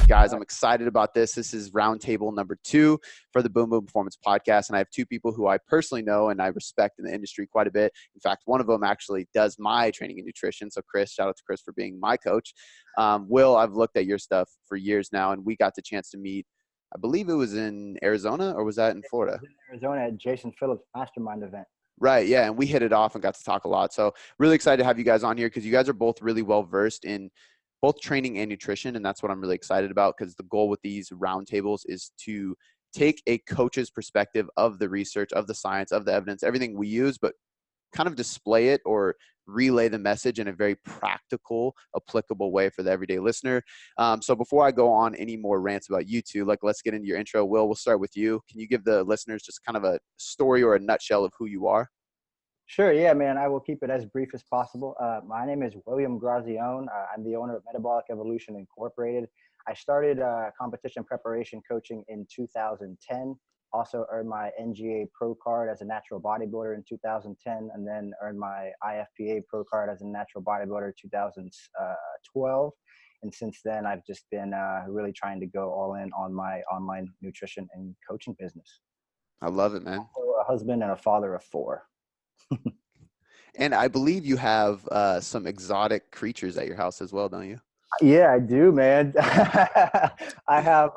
Guys, I'm excited about this. This is roundtable number 2 for the Boom Boom Performance podcast. And I have 2 people who I personally know and I respect in the industry quite a bit. In fact, one of them actually does my training and nutrition. So Chris, shout out to Chris for being my coach. Will, I've looked at your stuff for years now, and we got the chance to meet. I believe it was in Arizona, or was that in Florida? It was in Arizona at Jason Phillips' mastermind event. Right. Yeah. And we hit it off and got to talk a lot. So really excited to have you guys on here because you guys are both really well versed in both training and nutrition. And that's what I'm really excited about, because the goal with these roundtables is to take a coach's perspective of the research, of the science, of the evidence, everything we use, but kind of display it or relay the message in a very practical, applicable way for the everyday listener. So before I go on any more rants about you two, let's get into your intro. Will, we'll start with you. Can you give the listeners just kind of a story or a nutshell of who you are? Sure. Yeah, man. I will keep it as brief as possible. My name is William Grazione. I'm the owner of Metabolic Evolution Incorporated. I started competition preparation coaching in 2010. Also earned my NGA Pro card as a natural bodybuilder in 2010, and then earned my IFPA Pro card as a natural bodybuilder in 2012. And since then, I've just been really trying to go all in on my online nutrition and coaching business. I love it, man. Also a husband and a father of 4. And I believe you have some exotic creatures at your house as well, don't you? Yeah, I do, man. I have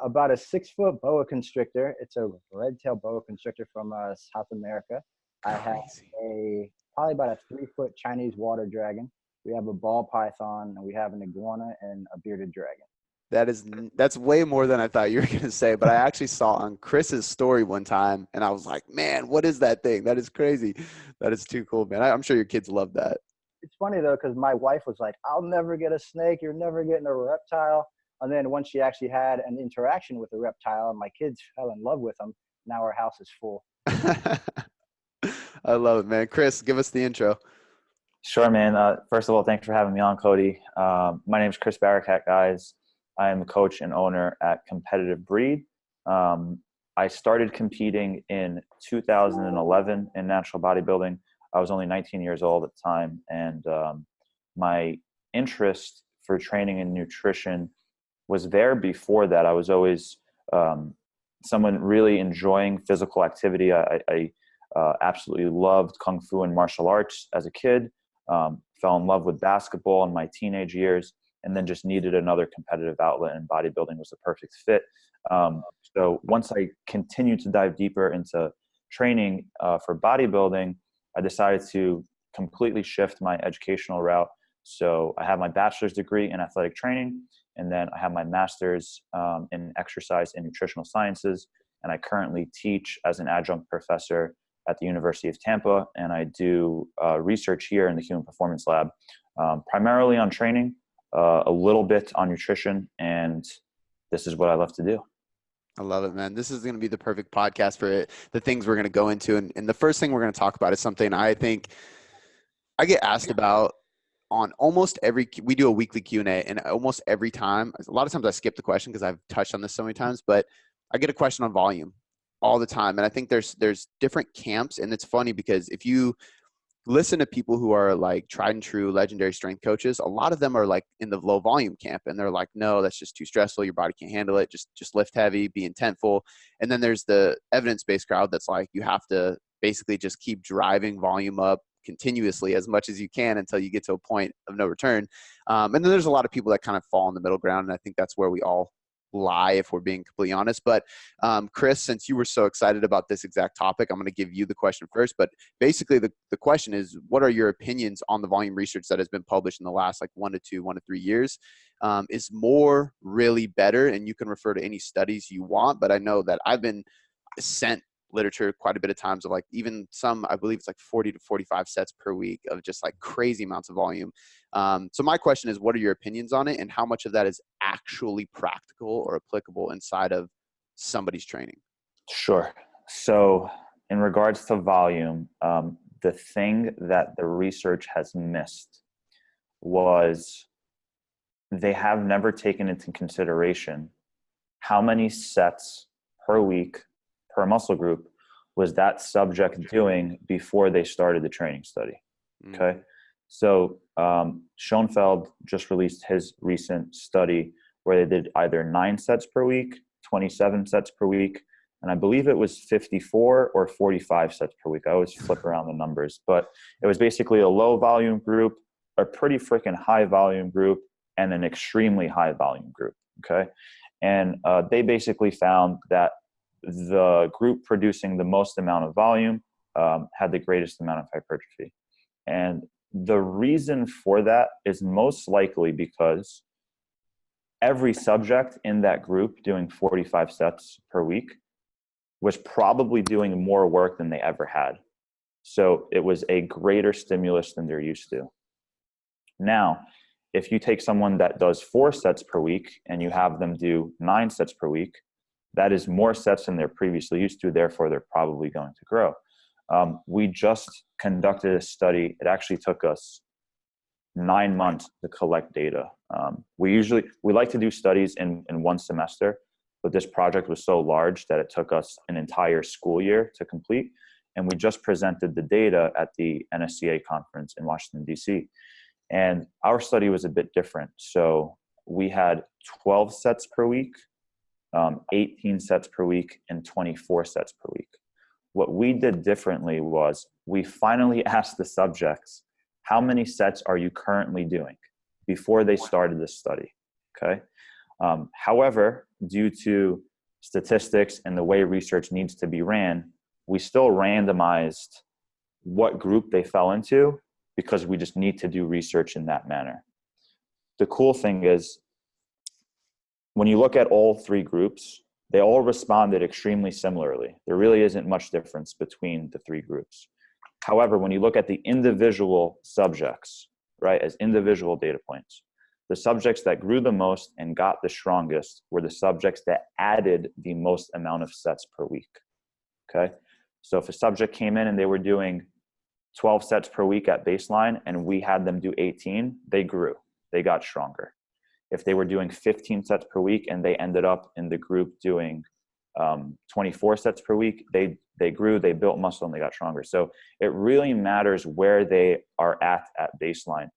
about a 6-foot boa constrictor. It's a red-tailed boa constrictor from South America. I have probably about a 3-foot Chinese water dragon. We have a ball python, and we have an iguana and a bearded dragon. That's way more than I thought you were going to say, but I actually saw on Chris's story one time, and I was like, man, what is that thing? That is crazy. That is too cool, man. I'm sure your kids love that. It's funny, though, because my wife was like, I'll never get a snake. You're never getting a reptile. And then once she actually had an interaction with a reptile and my kids fell in love with them, now our house is full. I love it, man. Chris, give us the intro. Sure, man. First of all, thanks for having me on, Cody. My name is Chris Barakat, guys. I am a coach and owner at Competitive Breed. I started competing in 2011 in natural bodybuilding. I was only 19 years old at the time, and my interest for training and nutrition was there before that. I was always someone really enjoying physical activity. I absolutely loved Kung Fu and martial arts as a kid, fell in love with basketball in my teenage years, and then just needed another competitive outlet, and bodybuilding was the perfect fit. So once I continued to dive deeper into training for bodybuilding, I decided to completely shift my educational route. So I have my bachelor's degree in athletic training, and then I have my master's in exercise and nutritional sciences. And I currently teach as an adjunct professor at the University of Tampa. And I do research here in the Human Performance Lab, primarily on training, a little bit on nutrition. And this is what I love to do. I love it, man. This is going to be the perfect podcast for it, the things we're going to go into. And the first thing we're going to talk about is something I think I get asked about on almost every – we do a weekly Q&A, and almost every time – a lot of times I skip the question because I've touched on this so many times, but I get a question on volume all the time. And I think there's different camps, and it's funny because if you – listen to people who are like tried and true legendary strength coaches, a lot of them are like in the low volume camp, and they're like, no, that's just too stressful. Your body can't handle it. Just lift heavy, be intentful. And then there's the evidence-based crowd that's like, you have to basically just keep driving volume up continuously as much as you can until you get to a point of no return. And then there's a lot of people that kind of fall in the middle ground. And I think that's where we all lie, if we're being completely honest. But Chris, since you were so excited about this exact topic, I'm going to give you the question first. But basically the question is, what are your opinions on the volume research that has been published in the last like 1 to 3 years? Is more really better? And you can refer to any studies you want, but I know that I've been sent literature quite a bit of times of like even some, I believe it's like 40 to 45 sets per week of just like crazy amounts of volume. So my question is, what are your opinions on it, and how much of that is actually practical or applicable inside of somebody's training? Sure. So in regards to volume, the thing that the research has missed was they have never taken into consideration how many sets per week per muscle group was that subject doing before they started the training study. Okay. So Schoenfeld just released his recent study where they did either 9 sets per week, 27 sets per week, and I believe it was 54 or 45 sets per week. I always flip around the numbers, but it was basically a low volume group, a pretty freaking high volume group, and an extremely high volume group. Okay. And they basically found that the group producing the most amount of volume had the greatest amount of hypertrophy. And the reason for that is most likely because every subject in that group doing 45 sets per week was probably doing more work than they ever had. So it was a greater stimulus than they're used to. Now, if you take someone that does 4 sets per week and you have them do 9 sets per week, that is more sets than they're previously used to. Therefore, they're probably going to grow. We just conducted a study. It actually took us 9 months to collect data. We like to do studies in one semester, but this project was so large that it took us an entire school year to complete. And we just presented the data at the NSCA conference in Washington, D.C. And our study was a bit different. So we had 12 sets per week, 18 sets per week, and 24 sets per week. What we did differently was we finally asked the subjects, how many sets are you currently doing before they started this study? Okay. However, due to statistics and the way research needs to be ran, we still randomized what group they fell into because we just need to do research in that manner. The cool thing is, when you look at all 3 groups, they all responded extremely similarly. There really isn't much difference between the 3 groups. However, when you look at the individual subjects, right, as individual data points, the subjects that grew the most and got the strongest were the subjects that added the most amount of sets per week. Okay. So if a subject came in and they were doing 12 sets per week at baseline and we had them do 18, they grew, they got stronger. If they were doing 15 sets per week and they ended up in the group doing 24 sets per week, they grew, they built muscle, and they got stronger. So it really matters where they are at baseline.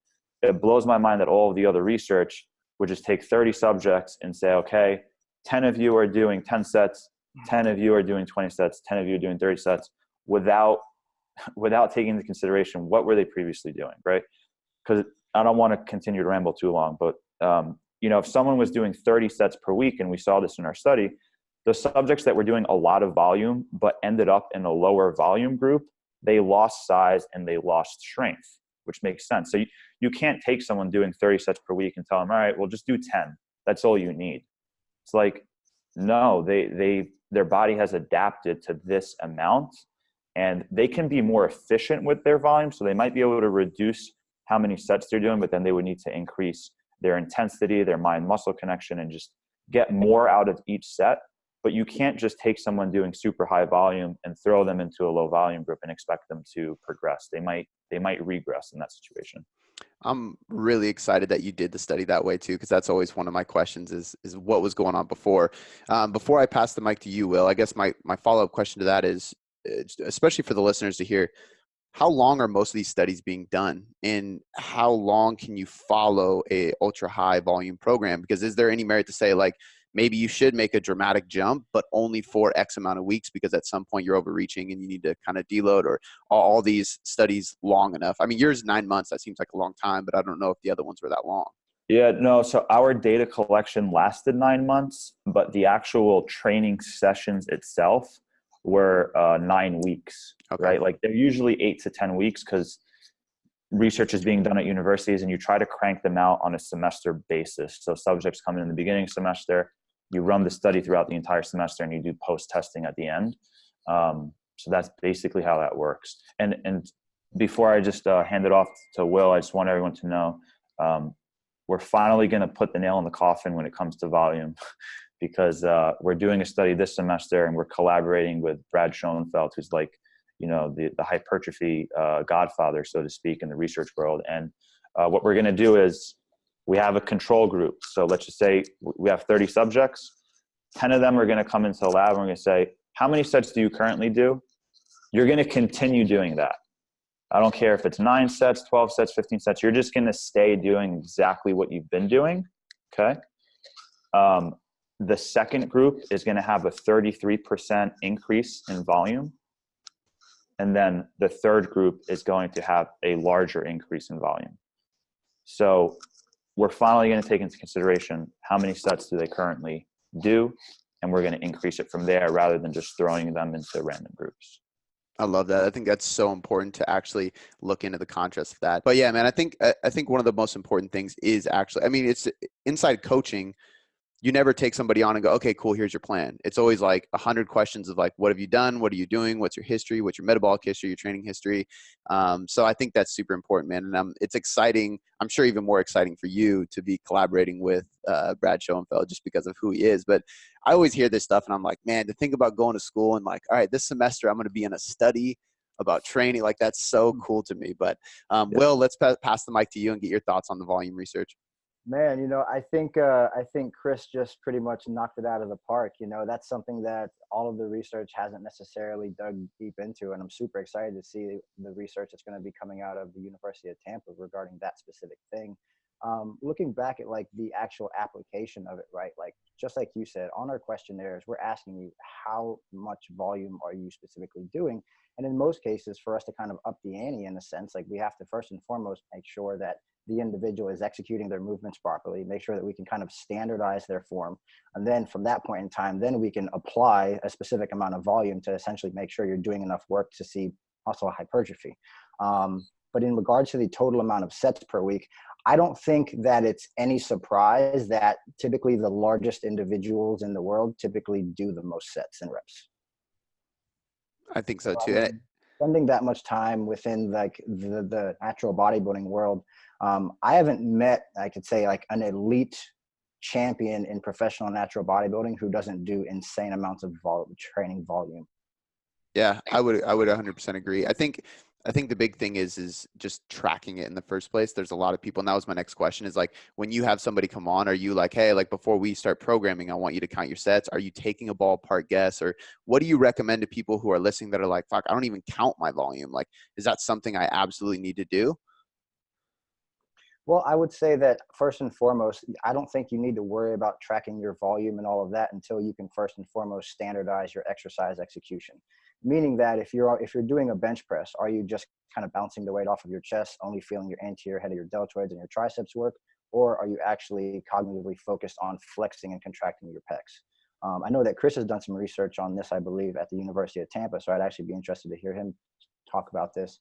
It blows my mind that all of the other research would just take 30 subjects and say, okay, 10 of you are doing 10 sets, 10 of you are doing 20 sets, 10 of you are doing 30 sets, without taking into consideration what were they previously doing, right? Because I don't want to continue to ramble too long, but if someone was doing 30 sets per week, and we saw this in our study, the subjects that were doing a lot of volume but ended up in a lower volume group, they lost size and they lost strength, which makes sense. So you can't take someone doing 30 sets per week and tell them, all right, well, just do 10. That's all you need. It's like, no, their body has adapted to this amount, and they can be more efficient with their volume. So they might be able to reduce how many sets they're doing, but then they would need to increase their intensity, their mind-muscle connection, and just get more out of each set. But you can't just take someone doing super high volume and throw them into a low volume group and expect them to progress. They might regress in that situation. I'm really excited that you did the study that way too, because that's always one of my questions is what was going on before. Before I pass the mic to you, Will, I guess my follow-up question to that is, especially for the listeners to hear, how long are most of these studies being done, and how long can you follow a ultra high volume program? Because is there any merit to say, like, maybe you should make a dramatic jump, but only for X amount of weeks, because at some point you're overreaching and you need to kind of deload, or all these studies long enough? I mean, yours 9 months, that seems like a long time, but I don't know if the other ones were that long. Yeah, no. So our data collection lasted 9 months, but the actual training sessions itself were 9 weeks, okay. Right? Like they're usually 8 to 10 weeks because research is being done at universities and you try to crank them out on a semester basis. So subjects come in the beginning semester, you run the study throughout the entire semester, and you do post-testing at the end. So that's basically how that works. And before I just hand it off to Will, I just want everyone to know we're finally going to put the nail in the coffin when it comes to volume, because we're doing a study this semester and we're collaborating with Brad Schoenfeld, who's like, the hypertrophy godfather, so to speak, in the research world. And what we're going to do is we have a control group. So let's just say we have 30 subjects. 10 of them are going to come into the lab and we're going to say, how many sets do you currently do? You're going to continue doing that. I don't care if it's 9 sets, 12 sets, 15 sets. You're just going to stay doing exactly what you've been doing. Okay. The second group is going to have a 33% increase in volume. And then the third group is going to have a larger increase in volume. So we're finally going to take into consideration how many sets do they currently do, and we're going to increase it from there rather than just throwing them into random groups. I love that. I think that's so important to actually look into the contrast of that. But yeah, man, I think one of the most important things is actually, I mean, it's inside coaching. You never take somebody on and go, okay, cool, here's your plan. It's always like 100 questions of like, what have you done? What are you doing? What's your history? What's your metabolic history, your training history? So I think that's super important, man. And it's exciting. I'm sure even more exciting for you to be collaborating with Brad Schoenfeld just because of who he is. But I always hear this stuff and I'm like, man, to think about going to school and like, all right, this semester I'm going to be in a study about training. Like that's so cool to me. But Will, let's pass the mic to you and get your thoughts on the volume research. Man, I think Chris just pretty much knocked it out of the park. That's something that all of the research hasn't necessarily dug deep into, and I'm super excited to see the research that's going to be coming out of the University of Tampa regarding that specific thing. Looking back at like the actual application of it, right? Like just like you said, on our questionnaires, we're asking you how much volume are you specifically doing, and in most cases, for us to kind of up the ante in a sense, like we have to first and foremost make sure that the individual is executing their movements properly, make sure that we can kind of standardize their form. And then from that point in time, then we can apply a specific amount of volume to essentially make sure you're doing enough work to see muscle hypertrophy. But in regards to the total amount of sets per week, I don't think that it's any surprise that typically the largest individuals in the world typically do the most sets and reps. I think so too. Spending that much time within like the natural bodybuilding world, I haven't met, I could say, like an elite champion in professional natural bodybuilding who doesn't do insane amounts of training volume. Yeah, I would 100% agree. I think the big thing is just tracking it in the first place. There's a lot of people, and that was my next question, is like, when you have somebody come on, are you like, hey, like before we start programming, I want you to count your sets? Are you taking a ballpark guess? Or what do you recommend to people who are listening that are like, fuck, I don't even count my volume? Like, is that something I absolutely need to do? Well, I would say that first and foremost, I don't think you need to worry about tracking your volume and all of that until you can first and foremost standardize your exercise execution. Meaning that if you're doing a bench press, are you just kind of bouncing the weight off of your chest, only feeling your anterior head of your deltoids and your triceps work, or are you actually cognitively focused on flexing and contracting your pecs? I know that Chris has done some research on this, I believe, at the University of Tampa, so I'd actually be interested to hear him talk about this.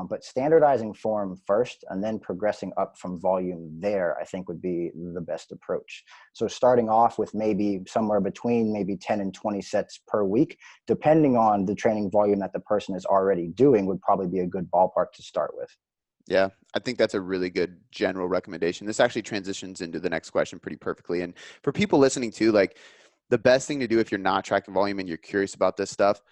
But standardizing form first and then progressing up from volume there, I think would be the best approach. So starting off with maybe somewhere between maybe 10 and 20 sets per week, depending on the training volume that the person is already doing, would probably be a good ballpark to start with. Yeah, I think that's a really good general recommendation. This actually transitions into the next question pretty perfectly. And for people listening too, like the best thing to do if you're not tracking volume and you're curious about this stuff,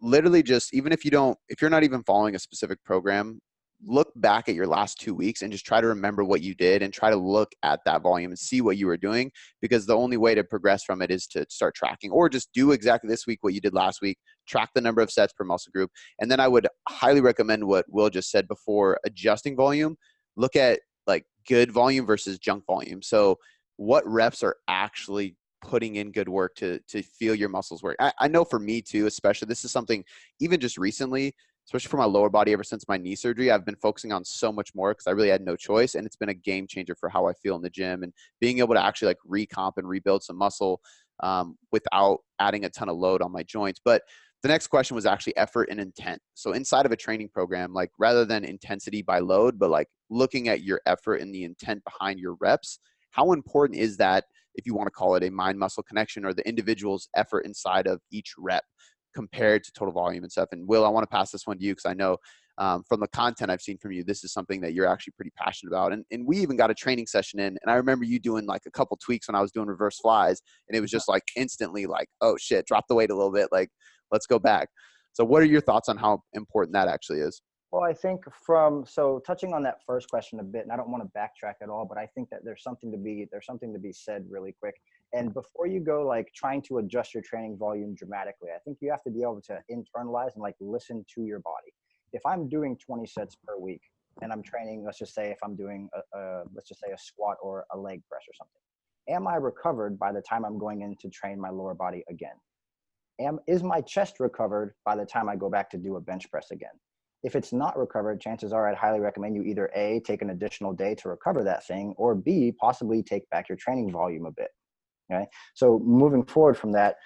literally just, even if you're not even following a specific program, look back at your last 2 weeks and just try to remember what you did and try to look at that volume and see what you were doing, because the only way to progress from it is to start tracking, or just do exactly this week what you did last week, track the number of sets per muscle group. And then I would highly recommend what Will just said before, adjusting volume. Look at like good volume versus junk volume. So what reps are actually putting in good work to feel your muscles work. I know for me too, especially, this is something even just recently, especially for my lower body, ever since my knee surgery, I've been focusing on so much more because I really had no choice. And it's been a game changer for how I feel in the gym and being able to actually like recomp and rebuild some muscle without adding a ton of load on my joints. But the next question was actually effort and intent. So inside of a training program, like rather than intensity by load, but like looking at your effort and the intent behind your reps, how important is that, if you want to call it a mind-muscle connection, or the individual's effort inside of each rep compared to total volume and stuff? And Will, I want to pass this one to you because I know from the content I've seen from you, this is something that you're actually pretty passionate about. And we even got a training session in, and I remember you doing like a couple tweaks when I was doing reverse flies, and it was just like instantly like, oh shit, drop the weight a little bit, like let's go back. So what are your thoughts on how important that actually is? Well, I think so touching on that first question a bit, and I don't want to backtrack at all, but I think that there's something to be said really quick. And before you go like trying to adjust your training volume dramatically, I think you have to be able to internalize and like listen to your body. If I'm doing 20 sets per week and I'm training, let's just say if I'm doing let's just say a squat or a leg press or something, am I recovered by the time I'm going in to train my lower body again? Is my chest recovered by the time I go back to do a bench press again? If it's not recovered, chances are I'd highly recommend you either A, take an additional day to recover that thing, or B, possibly take back your training volume a bit. Okay. So moving forward from that,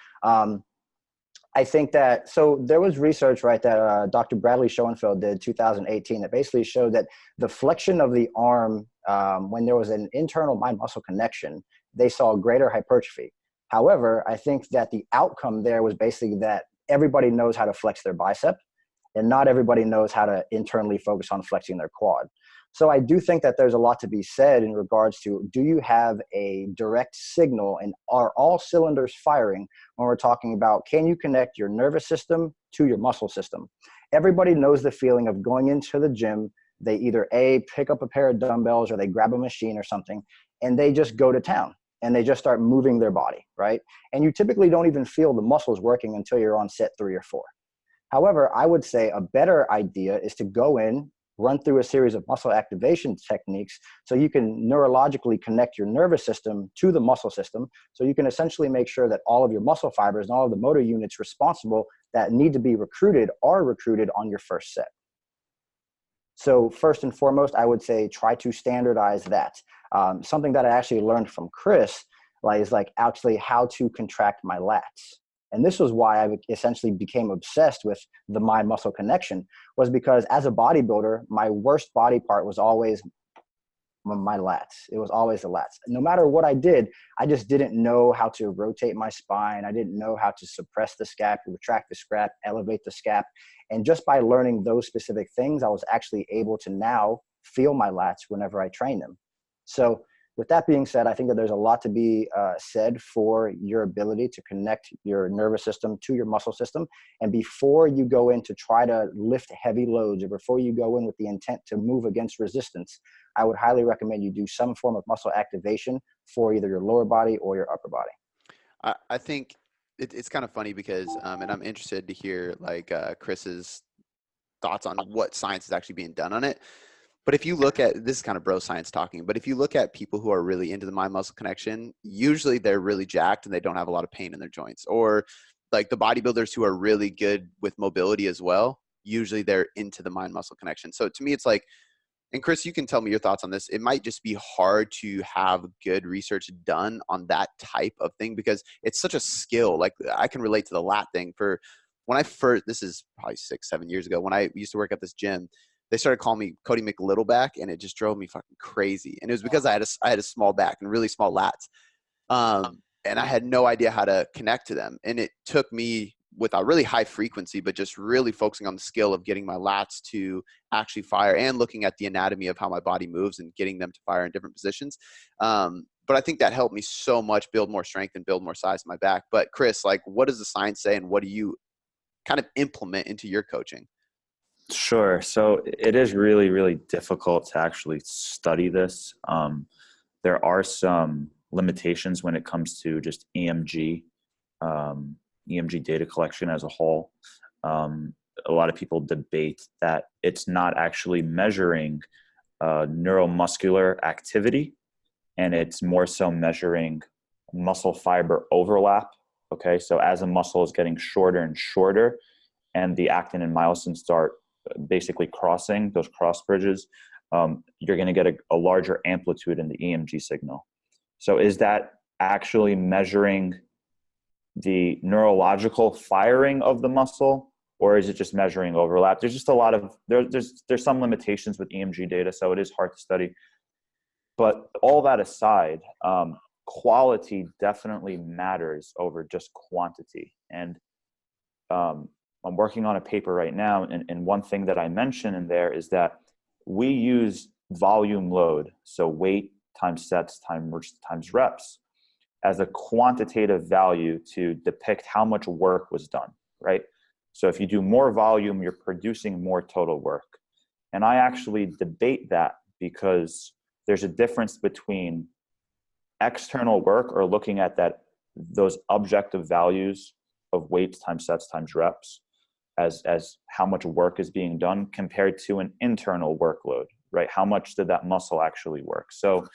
I think that, so there was research, right, that Dr. Bradley Schoenfeld did 2018 that basically showed that the flexion of the arm, when there was an internal mind muscle connection, they saw greater hypertrophy. However, I think that the outcome there was basically that everybody knows how to flex their bicep, and not everybody knows how to internally focus on flexing their quad. So I do think that there's a lot to be said in regards to, do you have a direct signal and are all cylinders firing when we're talking about, can you connect your nervous system to your muscle system? Everybody knows the feeling of going into the gym. They either A, pick up a pair of dumbbells, or they grab a machine or something, and they just go to town and they just start moving their body, right? And you typically don't even feel the muscles working until you're on set 3 or 4. However, I would say a better idea is to go in, run through a series of muscle activation techniques so you can neurologically connect your nervous system to the muscle system. So you can essentially make sure that all of your muscle fibers and all of the motor units responsible that need to be recruited are recruited on your first set. So first and foremost, I would say try to standardize that. Something that I actually learned from Chris is actually how to contract my lats. And this was why I essentially became obsessed with the mind-muscle connection, was because as a bodybuilder, my worst body part was always my lats. It was always the lats. No matter what I did, I just didn't know how to rotate my spine. I didn't know how to suppress the scap, retract the scap, elevate the scap. And just by learning those specific things, I was actually able to now feel my lats whenever I train them. So with that being said, I think that there's a lot to be said for your ability to connect your nervous system to your muscle system. And before you go in to try to lift heavy loads, or before you go in with the intent to move against resistance, I would highly recommend you do some form of muscle activation for either your lower body or your upper body. I think it's kind of funny because, and I'm interested to hear Chris's thoughts on what science is actually being done on it. But if you look at, this is kind of bro science talking, but if you look at people who are really into the mind muscle connection, usually they're really jacked and they don't have a lot of pain in their joints. Or like the bodybuilders who are really good with mobility as well, usually they're into the mind muscle connection. So to me, it's like, and Chris, you can tell me your thoughts on this. It might just be hard to have good research done on that type of thing because it's such a skill. Like I can relate to the lat thing. For when I first, this is probably 6-7 years ago, when I used to work at this gym, they started calling me Cody McLittleback, and it just drove me fucking crazy. And it was because I had a small back and really small lats. And I had no idea how to connect to them. And it took me with a really high frequency, but just really focusing on the skill of getting my lats to actually fire and looking at the anatomy of how my body moves and getting them to fire in different positions. But I think that helped me so much build more strength and build more size in my back. But Chris, what does the science say, and what do you kind of implement into your coaching? Sure. So it is really, really difficult to actually study this. There are some limitations when it comes to just EMG data collection as a whole. A lot of people debate that it's not actually measuring neuromuscular activity, and it's more so measuring muscle fiber overlap. Okay, so as a muscle is getting shorter and shorter, and the actin and myosin start basically crossing those cross bridges, you're going to get a larger amplitude in the EMG signal. So is that actually measuring the neurological firing of the muscle, or is it just measuring overlap? There's just a lot of, there's some limitations with EMG data, so it is hard to study. But all that aside, quality definitely matters over just quantity. And I'm working on a paper right now, and one thing that I mention in there is that we use volume load, so weight times sets times reps, as a quantitative value to depict how much work was done, right? So if you do more volume, you're producing more total work. And I actually debate that because there's a difference between external work, or looking at those objective values of weights times sets times reps as how much work is being done, compared to an internal workload, right? How much did that muscle actually work? So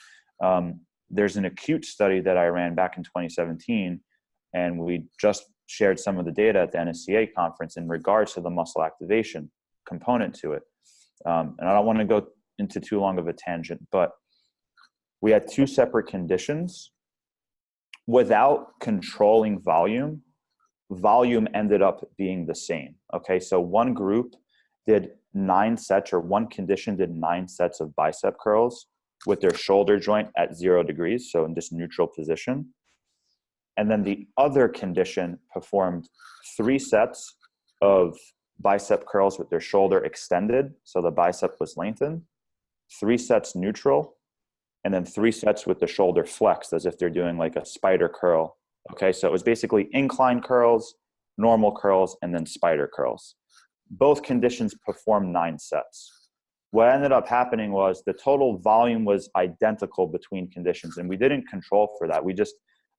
there's an acute study that I ran back in 2017, and we just shared some of the data at the NSCA conference in regards to the muscle activation component to it. And I don't want to go into too long of a tangent, but we had two separate conditions. Without controlling volume ended up being the same. Okay, so one group did 9 sets, or one condition did 9 sets of bicep curls with their shoulder joint at 0 degrees, so in this neutral position. And then the other condition performed 3 sets of bicep curls with their shoulder extended, so the bicep was lengthened, 3 sets neutral, and then 3 sets with the shoulder flexed as if they're doing like a spider curl. Okay, so it was basically incline curls, normal curls, and then spider curls. Both conditions performed 9 sets. What ended up happening was the total volume was identical between conditions, and we didn't control for that.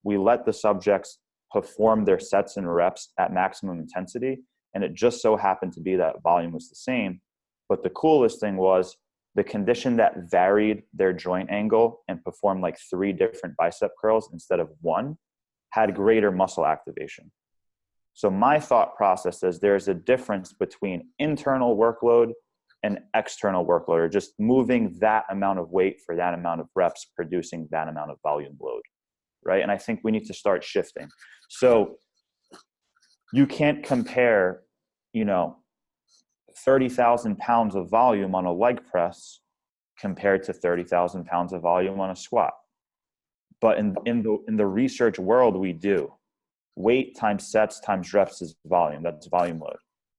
We let the subjects perform their sets and reps at maximum intensity, and it just so happened to be that volume was the same. But the coolest thing was the condition that varied their joint angle and performed like 3 different bicep curls instead of 1 had greater muscle activation. So my thought process is there's a difference between internal workload and external workload, or just moving that amount of weight for that amount of reps, producing that amount of volume load, right? And I think we need to start shifting. So you can't compare, 30,000 pounds of volume on a leg press compared to 30,000 pounds of volume on a squat. But in the research world, we do. Weight times sets times reps is volume. That's volume load,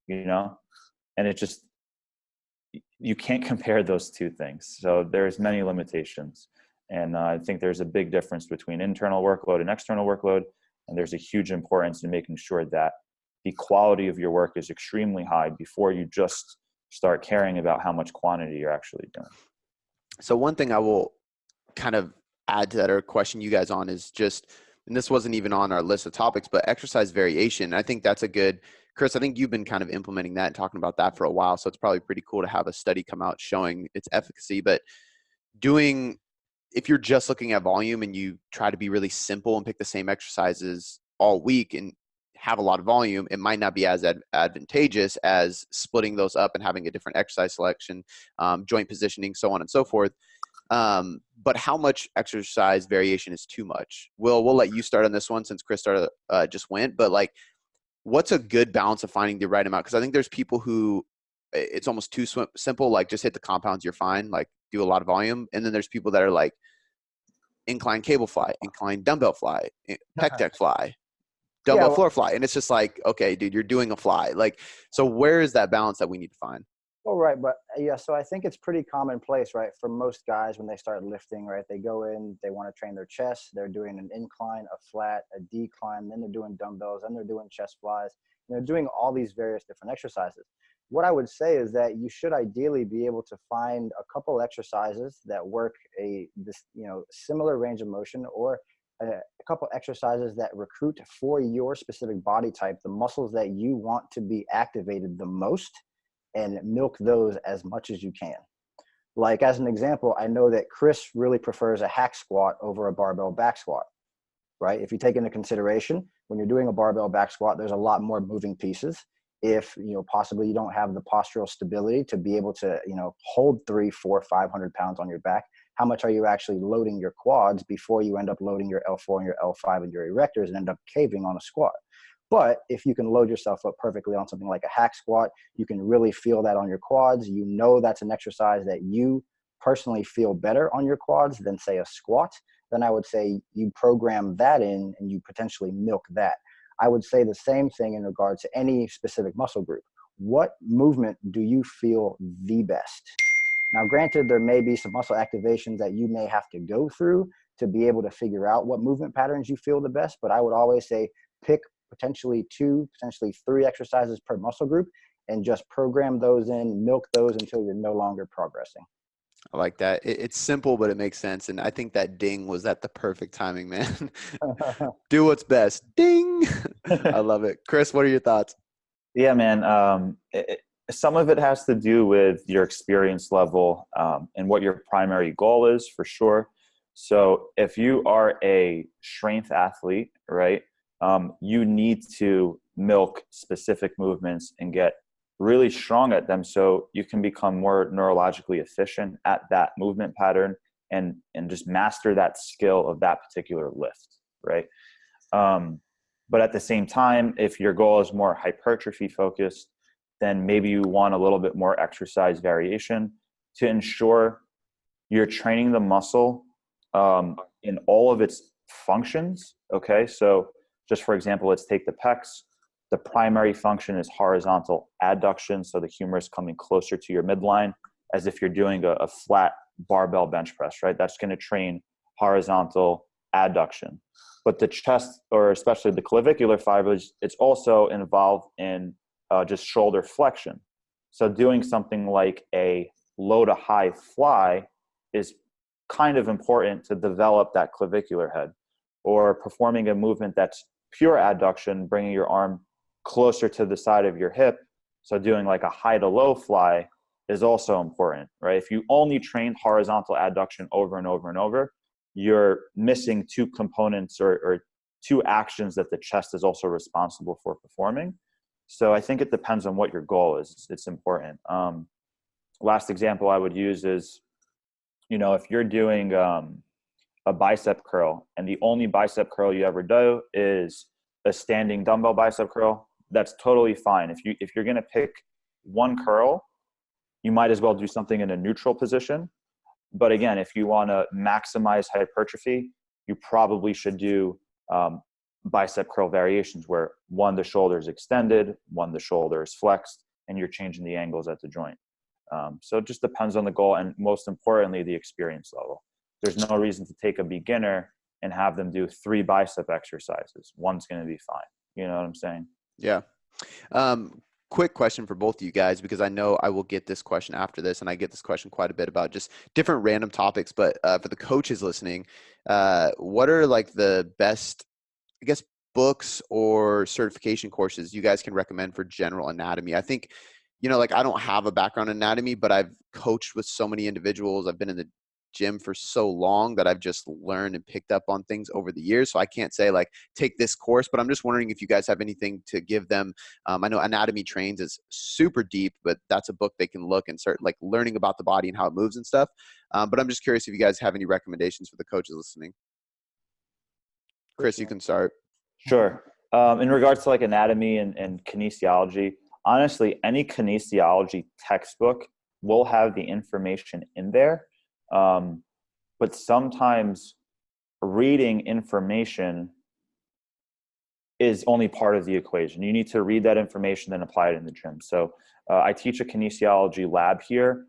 and it just, you can't compare those two things. So there's many limitations. And I think there's a big difference between internal workload and external workload. And there's a huge importance in making sure that the quality of your work is extremely high before you just start caring about how much quantity you're actually doing. So one thing I will kind of add to that, or question you guys on, is just, and this wasn't even on our list of topics, but exercise variation. I think that's a good, Chris, I think you've been kind of implementing that and talking about that for a while. So it's probably pretty cool to have a study come out showing its efficacy. But if you're just looking at volume and you try to be really simple and pick the same exercises all week and have a lot of volume, it might not be as advantageous as splitting those up and having a different exercise selection, joint positioning, so on and so forth. But how much exercise variation is too much? We'll let you start on this one since Chris just went, but like, what's a good balance of finding the right amount? Because I think there's people who it's almost too simple, like just hit the compounds, you're fine, like do a lot of volume. And then there's people that are like incline cable fly, incline dumbbell fly, pec deck fly, dumbbell floor fly. And it's just like, okay, dude, you're doing a fly. Like, so where is that balance that we need to find? Well, right. But yeah, so I think it's pretty commonplace, right? For most guys, when they start lifting, right, they go in, they want to train their chest. They're doing an incline, a flat, a decline, then they're doing dumbbells, then they're doing chest flies. And they're doing all these various different exercises. What I would say is that you should ideally be able to find a couple exercises that work similar range of motion, or a couple exercises that recruit for your specific body type, the muscles that you want to be activated the most, and milk those as much as you can. Like, as an example, I know that Chris really prefers a hack squat over a barbell back squat, right? If you take into consideration, when you're doing a barbell back squat, there's a lot more moving pieces. If, possibly you don't have the postural stability to be able to, hold 300, 400, 500 pounds on your back, how much are you actually loading your quads before you end up loading your L4 and your L5 and your erectors and end up caving on a squat? But if you can load yourself up perfectly on something like a hack squat, you can really feel that on your quads. That's an exercise that you personally feel better on your quads than, say, a squat. Then I would say you program that in and you potentially milk that. I would say the same thing in regards to any specific muscle group. What movement do you feel the best? Now, granted, there may be some muscle activations that you may have to go through to be able to figure out what movement patterns you feel the best, but I would always say pick potentially 2, potentially 3 exercises per muscle group and just program those in, milk those until you're no longer progressing. I like that. It's simple, but it makes sense. And I think that ding was at the perfect timing, man. Do what's best. Ding. I love it. Chris, what are your thoughts? Yeah, man. Some of it has to do with your experience level and what your primary goal is, for sure. So if you are a strength athlete, right, you need to milk specific movements and get really strong at them so you can become more neurologically efficient at that movement pattern and just master that skill of that particular lift, right? But at the same time, if your goal is more hypertrophy focused, then maybe you want a little bit more exercise variation to ensure you're training the muscle in all of its functions. Okay, so just for example, let's take the pecs. The primary function is horizontal adduction, so the humerus coming closer to your midline, as if you're doing a flat barbell bench press, right? That's going to train horizontal adduction. But the chest, or especially the clavicular fibers, it's also involved in just shoulder flexion. So doing something like a low to high fly is kind of important to develop that clavicular head, or performing a movement that's pure adduction, bringing your arm closer to the side of your hip. So doing like a high to low fly is also important, right? If you only train horizontal adduction over and over and over, you're missing two components or two actions that the chest is also responsible for performing. So I think it depends on what your goal is. It's important. Last example I would use is, if you're doing a bicep curl and the only bicep curl you ever do is a standing dumbbell bicep curl, that's totally fine. If you're going to pick one curl, you might as well do something in a neutral position. But again, if you want to maximize hypertrophy, you probably should do bicep curl variations where one, the shoulder is extended, one, the shoulder is flexed, and you're changing the angles at the joint. So it just depends on the goal, and most importantly, the experience level. There's no reason to take a beginner and have them do 3 bicep exercises. One's going to be fine. You know what I'm saying? Yeah. Quick question for both of you guys, because I know I will get this question after this, and I get this question quite a bit about just different random topics. But for the coaches listening, what are like the best, I guess, books or certification courses you guys can recommend for general anatomy? I think, like I don't have a background in anatomy, but I've coached with so many individuals. I've been in the gym for so long that I've just learned and picked up on things over the years. So I can't say like take this course, but I'm just wondering if you guys have anything to give them. I know Anatomy Trains is super deep, but that's a book they can look and start like learning about the body and how it moves and stuff. But I'm just curious if you guys have any recommendations for the coaches listening. Chris, you can start. Sure. In regards to like anatomy and kinesiology, honestly, any kinesiology textbook will have the information in there. But sometimes reading information is only part of the equation. You need to read that information and apply it in the gym. So I teach a kinesiology lab here,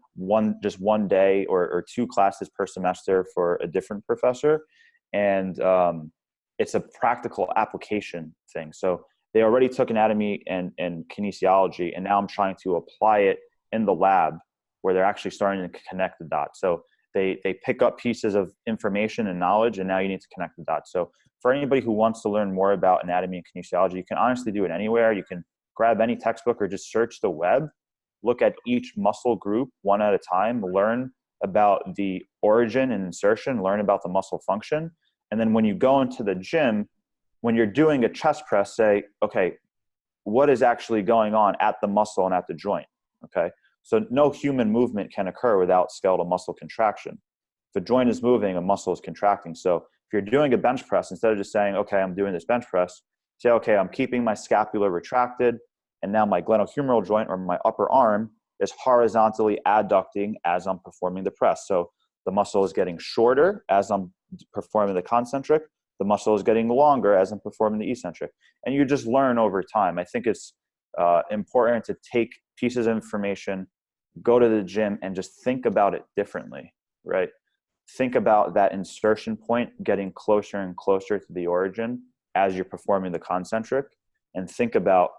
just one day or 2 classes per semester for a different professor. And it's a practical application thing. So they already took anatomy and kinesiology, and now I'm trying to apply it in the lab where they're actually starting to connect the dots. So they pick up pieces of information and knowledge, and now you need to connect the dots. So for anybody who wants to learn more about anatomy and kinesiology, you can honestly do it anywhere. You can grab any textbook or just search the web, look at each muscle group one at a time, learn about the origin and insertion, learn about the muscle function. And then when you go into the gym, when you're doing a chest press, say, okay, what is actually going on at the muscle and at the joint? Okay. So no human movement can occur without skeletal muscle contraction. If a joint is moving, a muscle is contracting. So if you're doing a bench press, instead of just saying, okay, I'm doing this bench press, say, okay, I'm keeping my scapula retracted, and now my glenohumeral joint or my upper arm is horizontally adducting as I'm performing the press. So the muscle is getting shorter as I'm performing the concentric. The muscle is getting longer as I'm performing the eccentric. And you just learn over time. I think it's important to take pieces of information, go to the gym, and just think about it differently, right? Think about that insertion point getting closer and closer to the origin as you're performing the concentric, and think about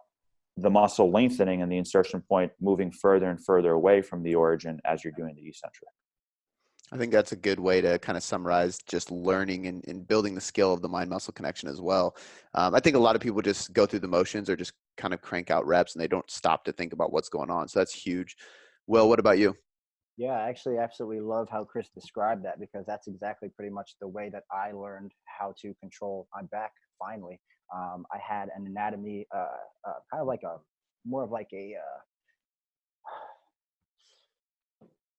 the muscle lengthening and the insertion point moving further and further away from the origin as you're doing the eccentric. I think that's a good way to kind of summarize just learning and building the skill of the mind-muscle connection as well. I think a lot of people just go through the motions or just kind of crank out reps and they don't stop to think about what's going on. So that's huge. Will, what about you? Yeah, I actually absolutely love how Chris described that, because that's exactly pretty much the way that I learned how to control my back finally. I had an anatomy, kind of like a, more of like a,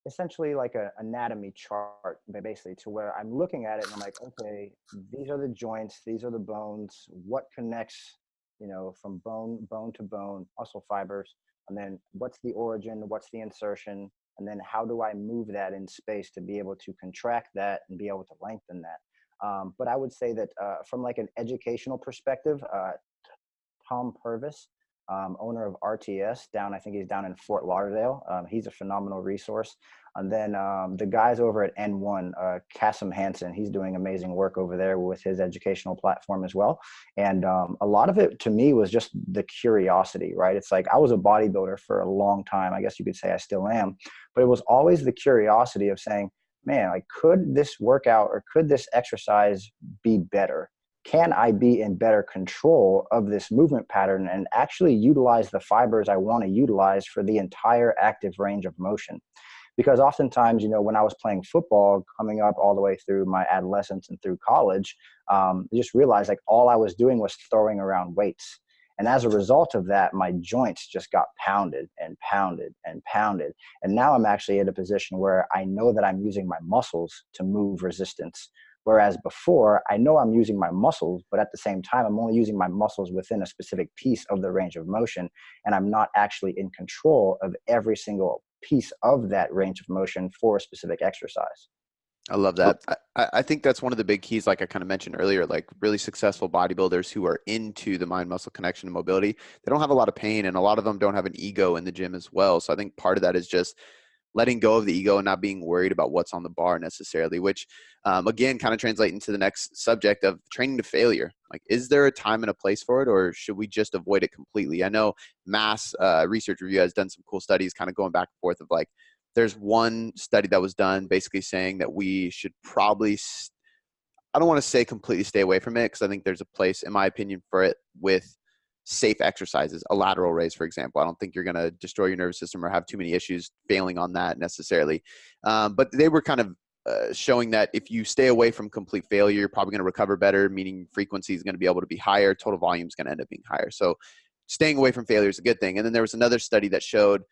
essentially like a anatomy chart, basically, to where I'm looking at it and I'm like, okay, these are the joints, these are the bones, what connects, from bone to bone, muscle fibers, and then what's the origin, what's the insertion, and then how do I move that in space to be able to contract that and be able to lengthen that. But I would say that from like an educational perspective, Tom Purvis, owner of RTS down, I think he's down in Fort Lauderdale. He's a phenomenal resource. And then the guys over at N1, Kasim Hansen, he's doing amazing work over there with his educational platform as well. And a lot of it to me was just the curiosity, right? It's like I was a bodybuilder for a long time. I guess you could say I still am, but it was always the curiosity of saying, man, like, could this workout or could this exercise be better? Can I be in better control of this movement pattern and actually utilize the fibers I want to utilize for the entire active range of motion? Because oftentimes, when I was playing football, coming up all the way through my adolescence and through college, I just realized like all I was doing was throwing around weights. And as a result of that, my joints just got pounded and pounded and pounded. And now I'm actually in a position where I know that I'm using my muscles to move resistance. Whereas before, I know I'm using my muscles, but at the same time, I'm only using my muscles within a specific piece of the range of motion. And I'm not actually in control of every single piece of that range of motion for a specific exercise. I love that. I think that's one of the big keys, like I kind of mentioned earlier, like really successful bodybuilders who are into the mind muscle connection and mobility, they don't have a lot of pain, and a lot of them don't have an ego in the gym as well. So I think part of that is just letting go of the ego and not being worried about what's on the bar necessarily, which again, kind of translate into the next subject of training to failure. Like, is there a time and a place for it, or should we just avoid it completely? I know Mass Research Review has done some cool studies kind of going back and forth of like, there's one study that was done basically saying that we should probably, I don't want to say completely stay away from it, because I think there's a place, in my opinion, for it with safe exercises, a lateral raise, for example. I don't think you're going to destroy your nervous system or have too many issues failing on that necessarily. But they were kind of showing that if you stay away from complete failure, you're probably going to recover better, meaning frequency is going to be able to be higher, total volume is going to end up being higher. So staying away from failure is a good thing. And then there was another study that showed,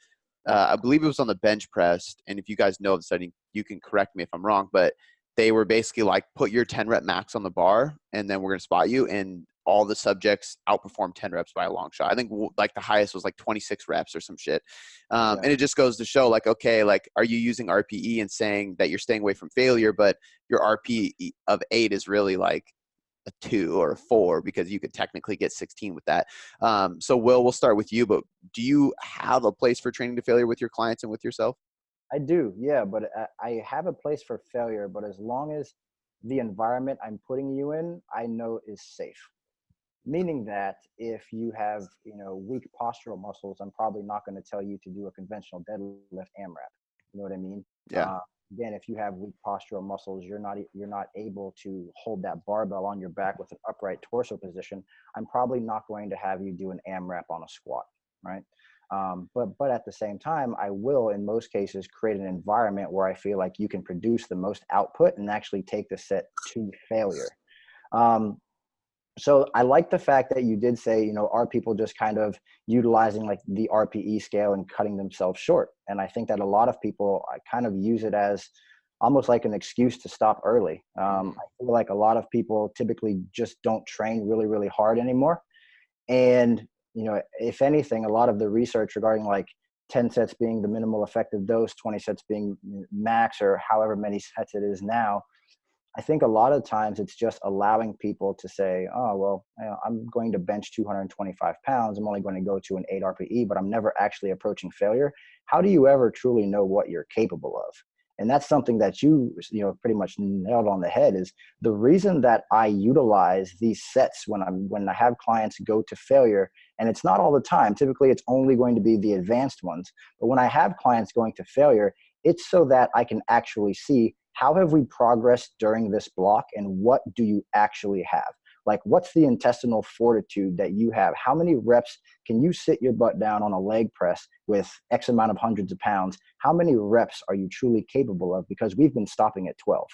I believe it was on the bench press, and if you guys know the study, you can correct me if I'm wrong, but they were basically like, put your 10 rep max on the bar, and then we're going to spot you. And all the subjects outperformed 10 reps by a long shot. I think like the highest was like 26 reps or some shit. And it just goes to show like, okay, like, are you using RPE and saying that you're staying away from failure, but your RPE of 8 is really like a 2 or a 4, because you could technically get 16 with that. So Will, we'll start with you, but do you have a place for training to failure with your clients and with yourself? I do, yeah, but I have a place for failure, but as long as the environment I'm putting you in, I know is safe. Meaning that if you have, weak postural muscles, I'm probably not going to tell you to do a conventional deadlift AMRAP. You know what I mean? Yeah. Again, if you have weak postural muscles, you're not able to hold that barbell on your back with an upright torso position. I'm probably not going to have you do an AMRAP on a squat, right? But at the same time, I will, in most cases, create an environment where I feel like you can produce the most output and actually take the set to failure. So I like the fact that you did say, are people just kind of utilizing like the RPE scale and cutting themselves short? And I think that a lot of people kind of use it as almost like an excuse to stop early. I feel like a lot of people typically just don't train really, really hard anymore. And, if anything, a lot of the research regarding like 10 sets being the minimal effective dose, 20 sets being max, or however many sets it is now, I think a lot of times it's just allowing people to say, oh, well, I'm going to bench 225 pounds. I'm only going to go to an 8 RPE, but I'm never actually approaching failure. How do you ever truly know what you're capable of? And that's something that you pretty much nailed on the head. Is the reason that I utilize these sets when I have clients go to failure, and it's not all the time. Typically, it's only going to be the advanced ones. But when I have clients going to failure, it's so that I can actually see, how have we progressed during this block, and what do you actually have? Like, what's the intestinal fortitude that you have? How many reps can you sit your butt down on a leg press with X amount of hundreds of pounds? How many reps are you truly capable of? Because we've been stopping at 12.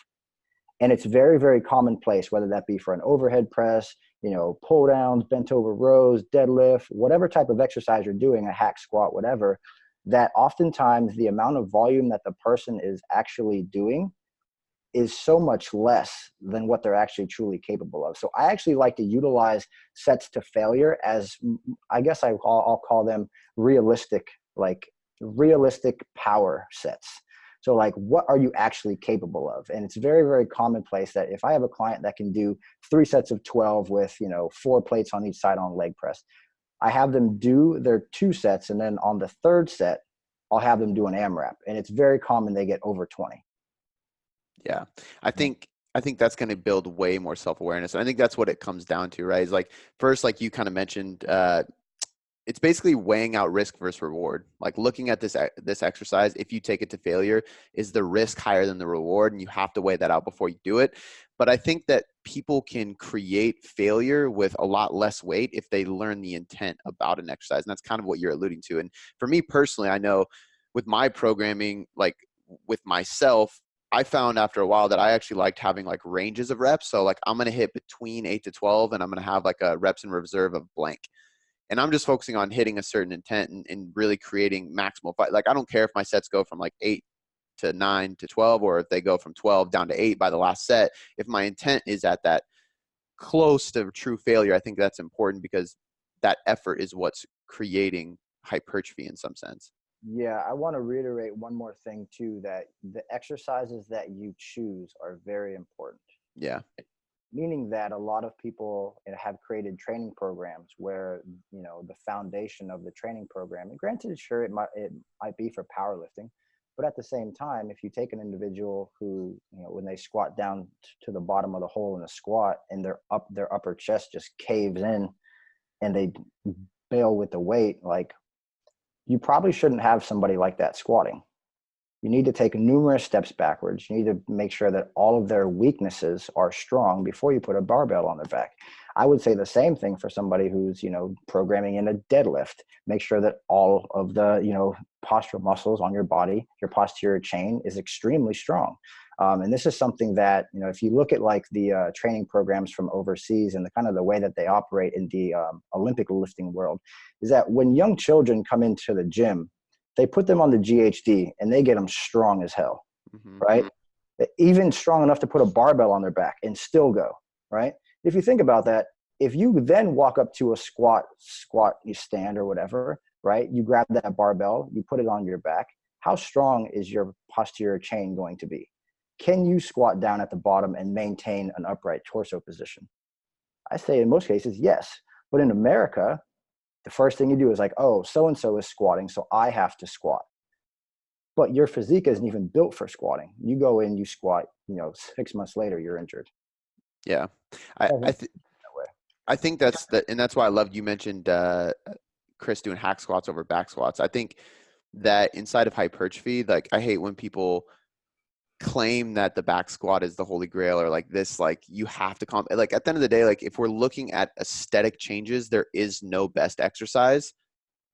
And it's very, very commonplace, whether that be for an overhead press, pull downs, bent over rows, deadlift, whatever type of exercise you're doing, a hack squat, whatever, that oftentimes the amount of volume that the person is actually doing is so much less than what they're actually truly capable of. So I actually like to utilize sets to failure as, I guess I'll call them realistic power sets. So like, what are you actually capable of? And it's very, very commonplace that if I have a client that can do 3 sets of 12 with, 4 plates on each side on leg press, I have them do their 2 sets. And then on the 3rd set, I'll have them do an AMRAP. And it's very common they get over 20. Yeah. I think that's going to build way more self-awareness. And I think that's what it comes down to, right? Is like, first, like you kind of mentioned, it's basically weighing out risk versus reward. Like looking at this exercise, if you take it to failure, is the risk higher than the reward? And you have to weigh that out before you do it. But I think that people can create failure with a lot less weight if they learn the intent about an exercise. And that's kind of what you're alluding to. And for me personally, I know with my programming, like with myself, I found after a while that I actually liked having like ranges of reps. So like I'm going to hit between 8 to 12 and I'm going to have like a reps in reserve of blank. And I'm just focusing on hitting a certain intent and really creating maximal fight. Like, I don't care if my sets go from like 8 to 9 to 12, or if they go from 12 down to 8 by the last set. If my intent is at that close to true failure, I think that's important because that effort is what's creating hypertrophy in some sense. Yeah, I want to reiterate one more thing too, that the exercises that you choose are very important. Yeah. Meaning that a lot of people have created training programs where, the foundation of the training program, and granted, sure, it might be for powerlifting, but at the same time, if you take an individual who, when they squat down to the bottom of the hole in a squat and their upper chest just caves in and they bail with the weight, like, you probably shouldn't have somebody like that squatting. You need to take numerous steps backwards. You need to make sure that all of their weaknesses are strong before you put a barbell on their back. I would say the same thing for somebody who's, programming in a deadlift. Make sure that all of the, postural muscles on your body, your posterior chain, is extremely strong. And this is something that, if you look at like the training programs from overseas and the kind of the way that they operate in the Olympic lifting world, is that when young children come into the gym, they put them on the GHD and they get them strong as hell, right? Even strong enough to put a barbell on their back and still go, right? If you think about that, if you then walk up to a squat, you stand or whatever, right? You grab that barbell, you put it on your back. How strong is your posterior chain going to be? Can you squat down at the bottom and maintain an upright torso position? I say in most cases, yes. But in America, the first thing you do is like, oh, so-and-so is squatting, so I have to squat. But your physique isn't even built for squatting. You go in, you squat, 6 months later, you're injured. Yeah. I think and that's why I loved you mentioned Chris doing hack squats over back squats. I think that inside of hypertrophy, like I hate when people claim that the back squat is the holy grail or like this, like you have to like at the end of the day, like if we're looking at aesthetic changes, there is no best exercise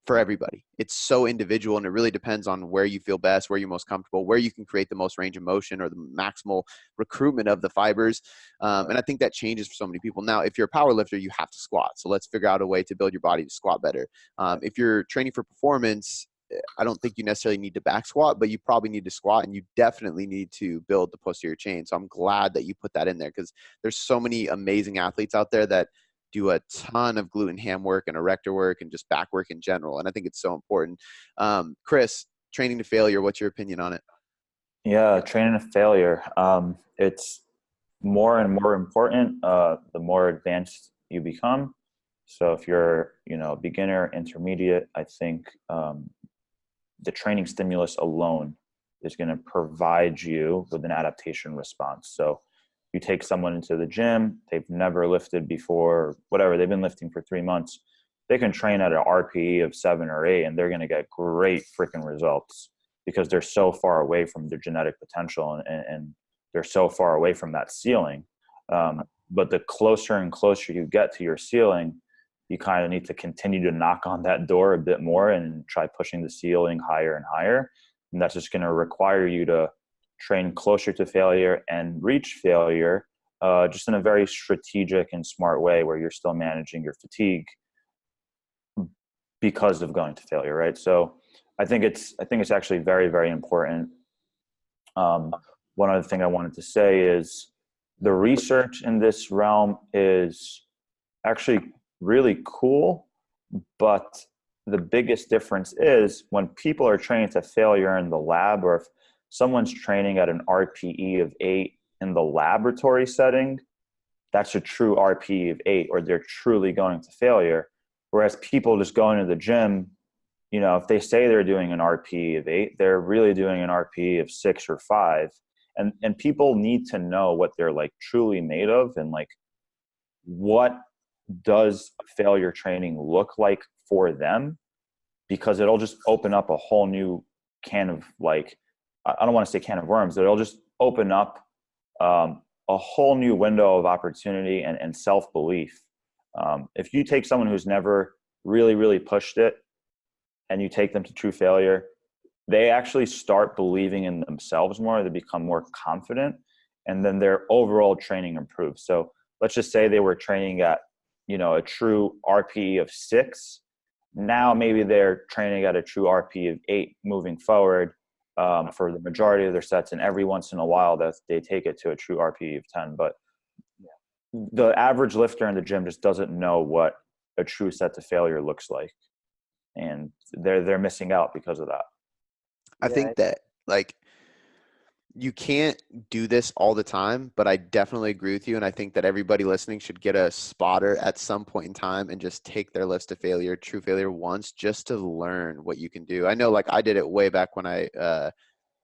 for everybody. It's so individual and it really depends on where you feel best, where you're most comfortable, where you can create the most range of motion or the maximal recruitment of the fibers. And I think that changes for so many people. Now, if you're a power lifter, you have to squat. So let's figure out a way to build your body to squat better. If you're training for performance, I don't think you necessarily need to back squat, but you probably need to squat and you definitely need to build the posterior chain. So I'm glad that you put that in there because there's so many amazing athletes out there that do a ton of glute and ham work and erector work and just back work in general. And I think it's so important. Chris, training to failure, what's your opinion on it? Yeah, training to failure. It's more and more important the more advanced you become. So if you're, beginner, intermediate, I think the training stimulus alone is going to provide you with an adaptation response. So you take someone into the gym, they've never lifted before, whatever, they've been lifting for 3 months. They can train at an RPE of 7 or 8 and they're going to get great freaking results because they're so far away from their genetic potential and they're so far away from that ceiling. but the closer and closer you get to your ceiling, you kind of need to continue to knock on that door a bit more and try pushing the ceiling higher and higher. And that's just going to require you to train closer to failure and reach failure, just in a very strategic and smart way where you're still managing your fatigue because of going to failure, right? So I think it's actually very, very important. One other thing I wanted to say is the research in this realm is actually really cool, but the biggest difference is when people are training to failure in the lab, or if someone's training at an RPE of 8 in the laboratory setting, that's a true RPE of 8, or they're truly going to failure. Whereas people just going to the gym, you know, if they say they're doing an RPE of 8, they're really doing an RPE of 6 or 5. And people need to know what they're like truly made of, and like what does failure training look like for them, because it'll just open up a whole new can of, like, I don't want to say can of worms, but it'll just open up a whole new window of opportunity and self-belief. If you take someone who's never really, really pushed it and you take them to true failure, they actually start believing in themselves more. They become more confident, and then their overall training improves. So let's just say they were training at, you know, a true RPE of 6. Now maybe they're training at a true RPE of 8 moving forward for the majority of their sets, and every once in a while that they take it to a true RPE of 10. But the average lifter in the gym just doesn't know what a true set to failure looks like, and they're missing out because of that. I think that, like, you can't do this all the time, but I definitely agree with you. And I think that everybody listening should get a spotter at some point in time and just take their lifts to failure, true failure once, just to learn what you can do. I know, like, I did it way back when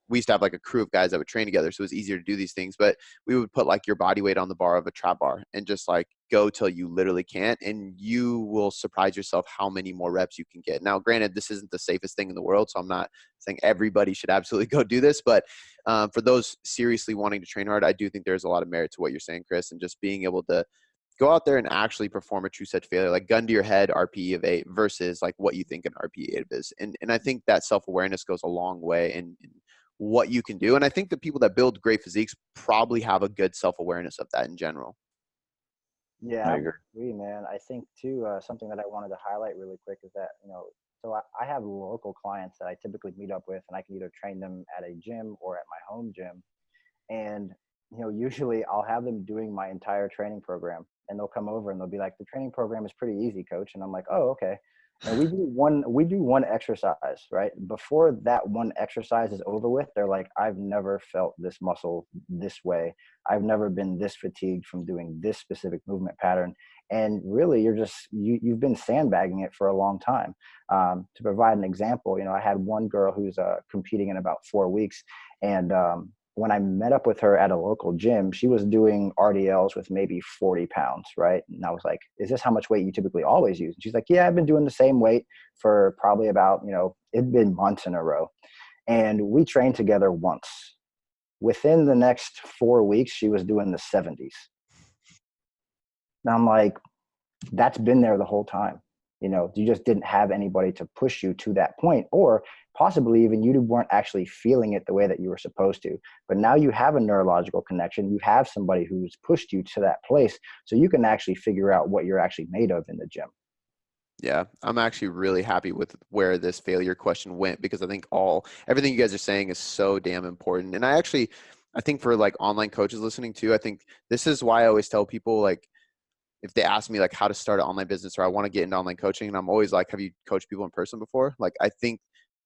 we used to have like a crew of guys that would train together. So it was easier to do these things, but we would put like your body weight on the bar of a trap bar and just like go till you literally can't. And you will surprise yourself how many more reps you can get. Now, granted, this isn't the safest thing in the world, so I'm not saying everybody should absolutely go do this, but for those seriously wanting to train hard, I do think there's a lot of merit to what you're saying, Chris, and just being able to go out there and actually perform a true set failure, like gun to your head RPE of 8 versus like what you think an RPE 8 is. And I think that self-awareness goes a long way in what you can do. And I think the people that build great physiques probably have a good self-awareness of that in general. Yeah, I agree, man. I think too, something that I wanted to highlight really quick is that, you know, so I have local clients that I typically meet up with, and I can either train them at a gym or at my home gym. And, you know, usually I'll have them doing my entire training program, and they'll come over and they'll be like, the training program is pretty easy, coach. And I'm like, oh, okay. And we do one exercise, right? Before that one exercise is over with, they're like, I've never felt this muscle this way. I've never been this fatigued from doing this specific movement pattern. And really, you've been sandbagging it for a long time. To provide an example, you know, I had one girl who's competing in about 4 weeks, and when I met up with her at a local gym, she was doing RDLs with maybe 40 pounds, right? And I was like, is this how much weight you typically always use? And she's like, yeah, I've been doing the same weight for probably about, you know, it'd been months in a row. And we trained together once. Within the next 4 weeks, she was doing the 70s. Now I'm like, that's been there the whole time. You know, you just didn't have anybody to push you to that point, or possibly even you weren't actually feeling it the way that you were supposed to. But now you have a neurological connection. You have somebody who's pushed you to that place, so you can actually figure out what you're actually made of in the gym. Yeah, I'm actually really happy with where this failure question went, because I think everything you guys are saying is so damn important. And I think for like online coaches listening too, I think this is why I always tell people, like, if they ask me like how to start an online business or I want to get into online coaching, and I'm always like, have you coached people in person before? Like, I think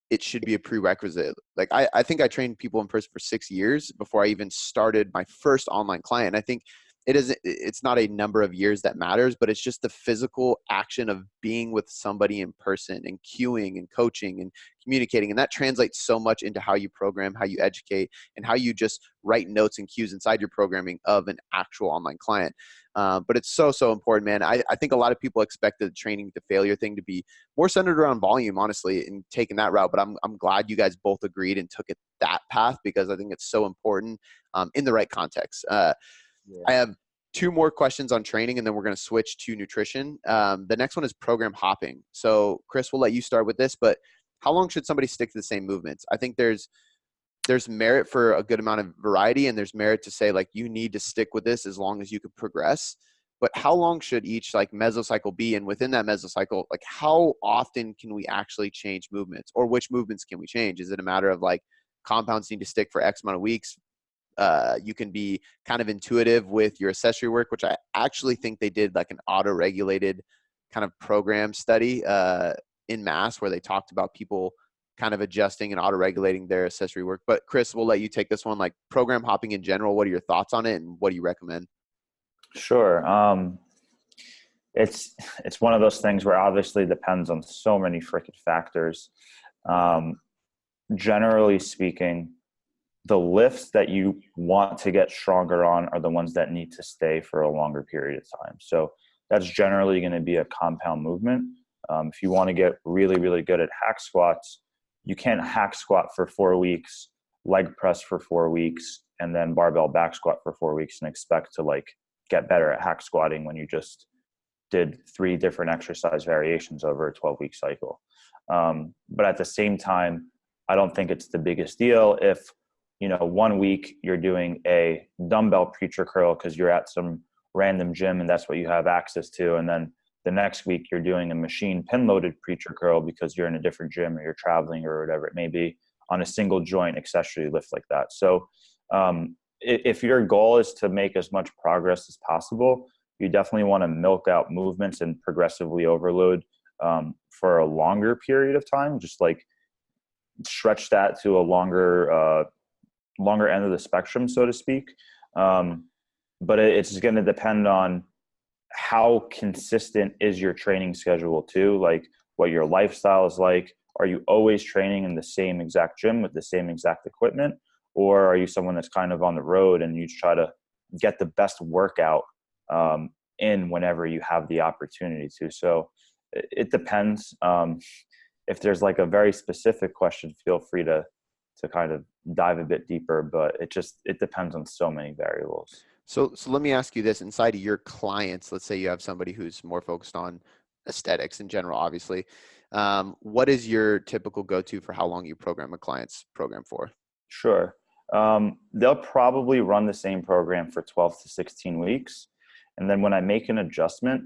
it should be a prerequisite. Like, I think I trained people in person for 6 years before I even started my first online client. I think it's not a number of years that matters, but it's just the physical action of being with somebody in person and cueing and coaching and communicating. And that translates so much into how you program, how you educate, and how you just write notes and cues inside your programming of an actual online client. But it's so, so important, man. I think a lot of people expect the training to failure thing to be more centered around volume, honestly, and taking that route. But I'm glad you guys both agreed and took it that path, because I think it's so important in the right context. I have two more questions on training, and then we're going to switch to nutrition. The next one is program hopping. So Chris, we'll let you start with this, but how long should somebody stick to the same movements? I think there's merit for a good amount of variety, and there's merit to say like you need to stick with this as long as you could progress. But how long should each like mesocycle be? And within that mesocycle, like how often can we actually change movements, or which movements can we change? Is it a matter of like compounds need to stick for X amount of weeks? You can be kind of intuitive with your accessory work, which I actually think they did like an auto-regulated kind of program study in mass where they talked about people kind of adjusting and auto-regulating their accessory work. But Chris, we'll let you take this one, like program hopping in general. What are your thoughts on it, and what do you recommend? Sure. It's one of those things where obviously depends on so many freaking factors. Generally speaking, the lifts that you want to get stronger on are the ones that need to stay for a longer period of time. So that's generally going to be a compound movement. If you want to get really, really good at hack squats, you can't hack squat for 4 weeks, leg press for 4 weeks, and then barbell back squat for 4 weeks and expect to like get better at hack squatting when you just did 3 different exercise variations over a 12-week cycle. But at the same time, I don't think it's the biggest deal if, 1 week you're doing a dumbbell preacher curl because you're at some random gym and that's what you have access to. And then the next week you're doing a machine pin loaded preacher curl because you're in a different gym or you're traveling or whatever it may be on a single joint accessory lift like that. So if your goal is to make as much progress as possible, you definitely want to milk out movements and progressively overload for a longer period of time, just like stretch that to a longer end of the spectrum, so to speak. But it's going to depend on how consistent is your training schedule too, like what your lifestyle is like. Are you always training in the same exact gym with the same exact equipment? Or are you someone that's kind of on the road and you try to get the best workout in whenever you have the opportunity to? So it depends. If there's like a very specific question, feel free to kind of dive a bit deeper, but it depends on so many variables. So let me ask you this: inside of your clients, let's say you have somebody who's more focused on aesthetics in general, obviously. What is your typical go-to for how long you program a client's program for? Sure. They'll probably run the same program for 12 to 16 weeks. And then when I make an adjustment,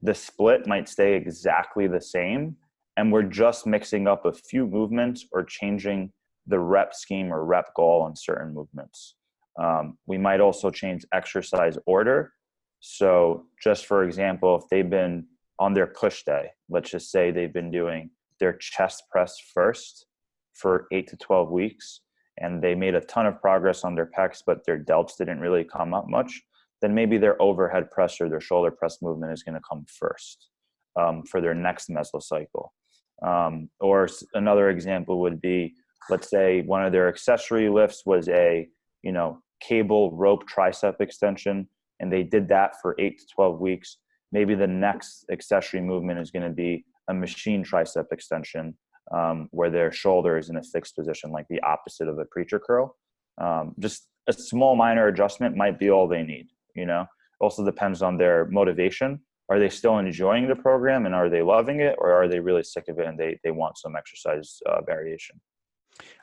the split might stay exactly the same. And we're just mixing up a few movements or changing the rep scheme or rep goal on certain movements. We might also change exercise order. So just for example, if they've been on their push day, let's just say they've been doing their chest press first for 8 to 12 weeks, and they made a ton of progress on their pecs, but their delts didn't really come up much, then maybe their overhead press or their shoulder press movement is going to come first for their next mesocycle. Or another example would be, let's say one of their accessory lifts was a, cable rope tricep extension, and they did that for 8 to 12 weeks. Maybe the next accessory movement is going to be a machine tricep extension, where their shoulder is in a fixed position, like the opposite of a preacher curl. Just a small minor adjustment might be all they need. Also depends on their motivation. Are they still enjoying the program and are they loving it, or are they really sick of it and they want some exercise variation?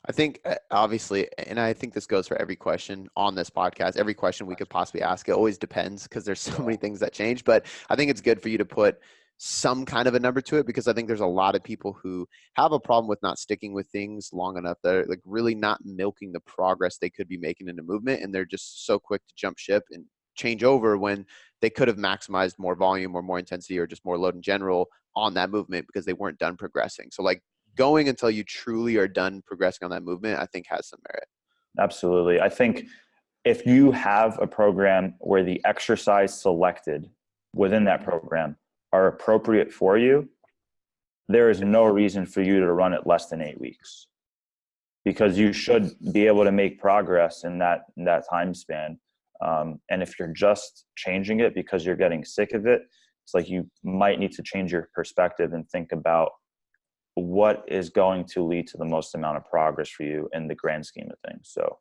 I think obviously, and I think this goes for every question on this podcast, every question we could possibly ask. It always depends because there's so many things that change, but I think it's good for you to put some kind of a number to it, because I think there's a lot of people who have a problem with not sticking with things long enough. They're like really not milking the progress they could be making in a movement, and they're just so quick to jump ship and change over when they could have maximized more volume or more intensity or just more load in general on that movement because they weren't done progressing. So like going until you truly are done progressing on that movement, I think has some merit. Absolutely. I think if you have a program where the exercise selected within that program are appropriate for you, there is no reason for you to run it less than 8 weeks, because you should be able to make progress in that time span. And if you're just changing it because you're getting sick of it, it's like you might need to change your perspective and think about what is going to lead to the most amount of progress for you in the grand scheme of things. So,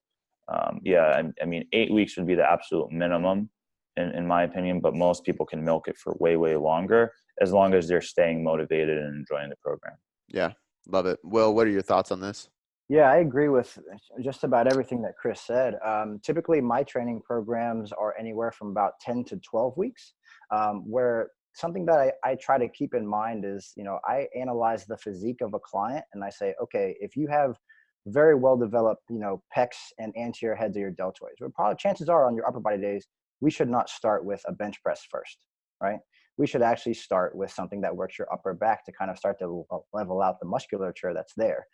8 weeks would be the absolute minimum. in my opinion, but most people can milk it for way, way longer as long as they're staying motivated and enjoying the program. Yeah, love it. Will, what are your thoughts on this? Yeah, I agree with just about everything that Chris said. Typically, my training programs are anywhere from about 10 to 12 weeks, where something that I try to keep in mind is, I analyze the physique of a client and I say, okay, if you have very well developed, pecs and anterior heads of your deltoids, well, probably chances are on your upper body days, we should not start with a bench press first, right? We should actually start with something that works your upper back to kind of start to level out the musculature that's there.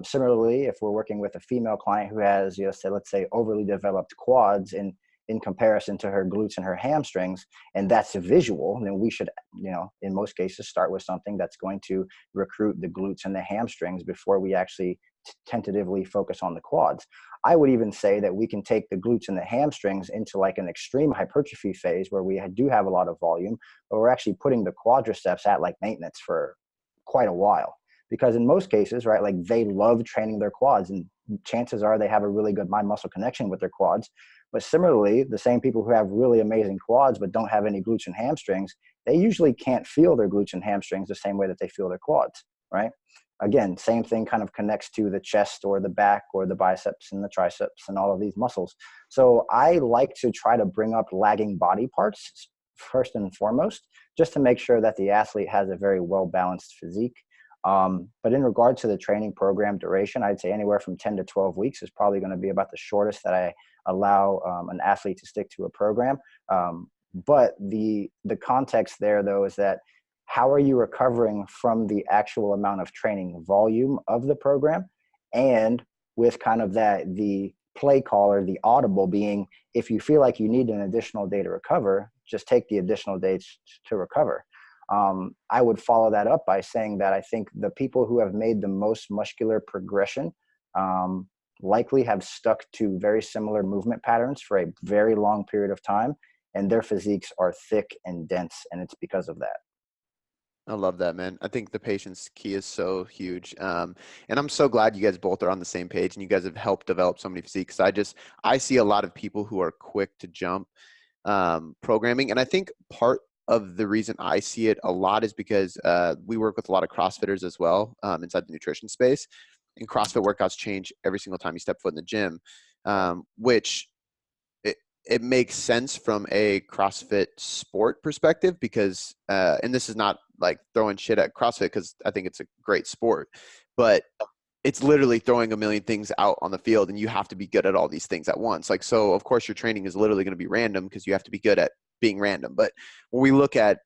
Similarly, if we're working with a female client who has, let's say overly developed quads in comparison to her glutes and her hamstrings, and that's visual, then we should, in most cases, start with something that's going to recruit the glutes and the hamstrings before we actually tentatively focus on the quads. I would even say that we can take the glutes and the hamstrings into like an extreme hypertrophy phase where we do have a lot of volume, but we're actually putting the quadriceps at like maintenance for quite a while. Because in most cases, right, like they love training their quads and chances are they have a really good mind muscle connection with their quads. But similarly, the same people who have really amazing quads but don't have any glutes and hamstrings, they usually can't feel their glutes and hamstrings the same way that they feel their quads, right? Again, same thing kind of connects to the chest or the back or the biceps and the triceps and all of these muscles. So I like to try to bring up lagging body parts first and foremost, just to make sure that the athlete has a very well-balanced physique. But in regard to the training program duration, I'd say anywhere from 10 to 12 weeks is probably going to be about the shortest that I allow an athlete to stick to a program. But the context there, though, is that how are you recovering from the actual amount of training volume of the program? And with kind of the play call or the audible being, if you feel like you need an additional day to recover, just take the additional days to recover. I would follow that up by saying that I think the people who have made the most muscular progression likely have stuck to very similar movement patterns for a very long period of time, and their physiques are thick and dense, and it's because of that. I love that, man. I think the patience key is so huge. And I'm so glad you guys both are on the same page and you guys have helped develop so many physiques. I see a lot of people who are quick to jump programming. And I think part of the reason I see it a lot is because we work with a lot of CrossFitters as well inside the nutrition space. And CrossFit workouts change every single time you step foot in the gym, which it makes sense from a CrossFit sport perspective because, and this is not like throwing shit at CrossFit because I think it's a great sport, but it's literally throwing a million things out on the field and you have to be good at all these things at once. Like, so of course your training is literally going to be random because you have to be good at being random. But when we look at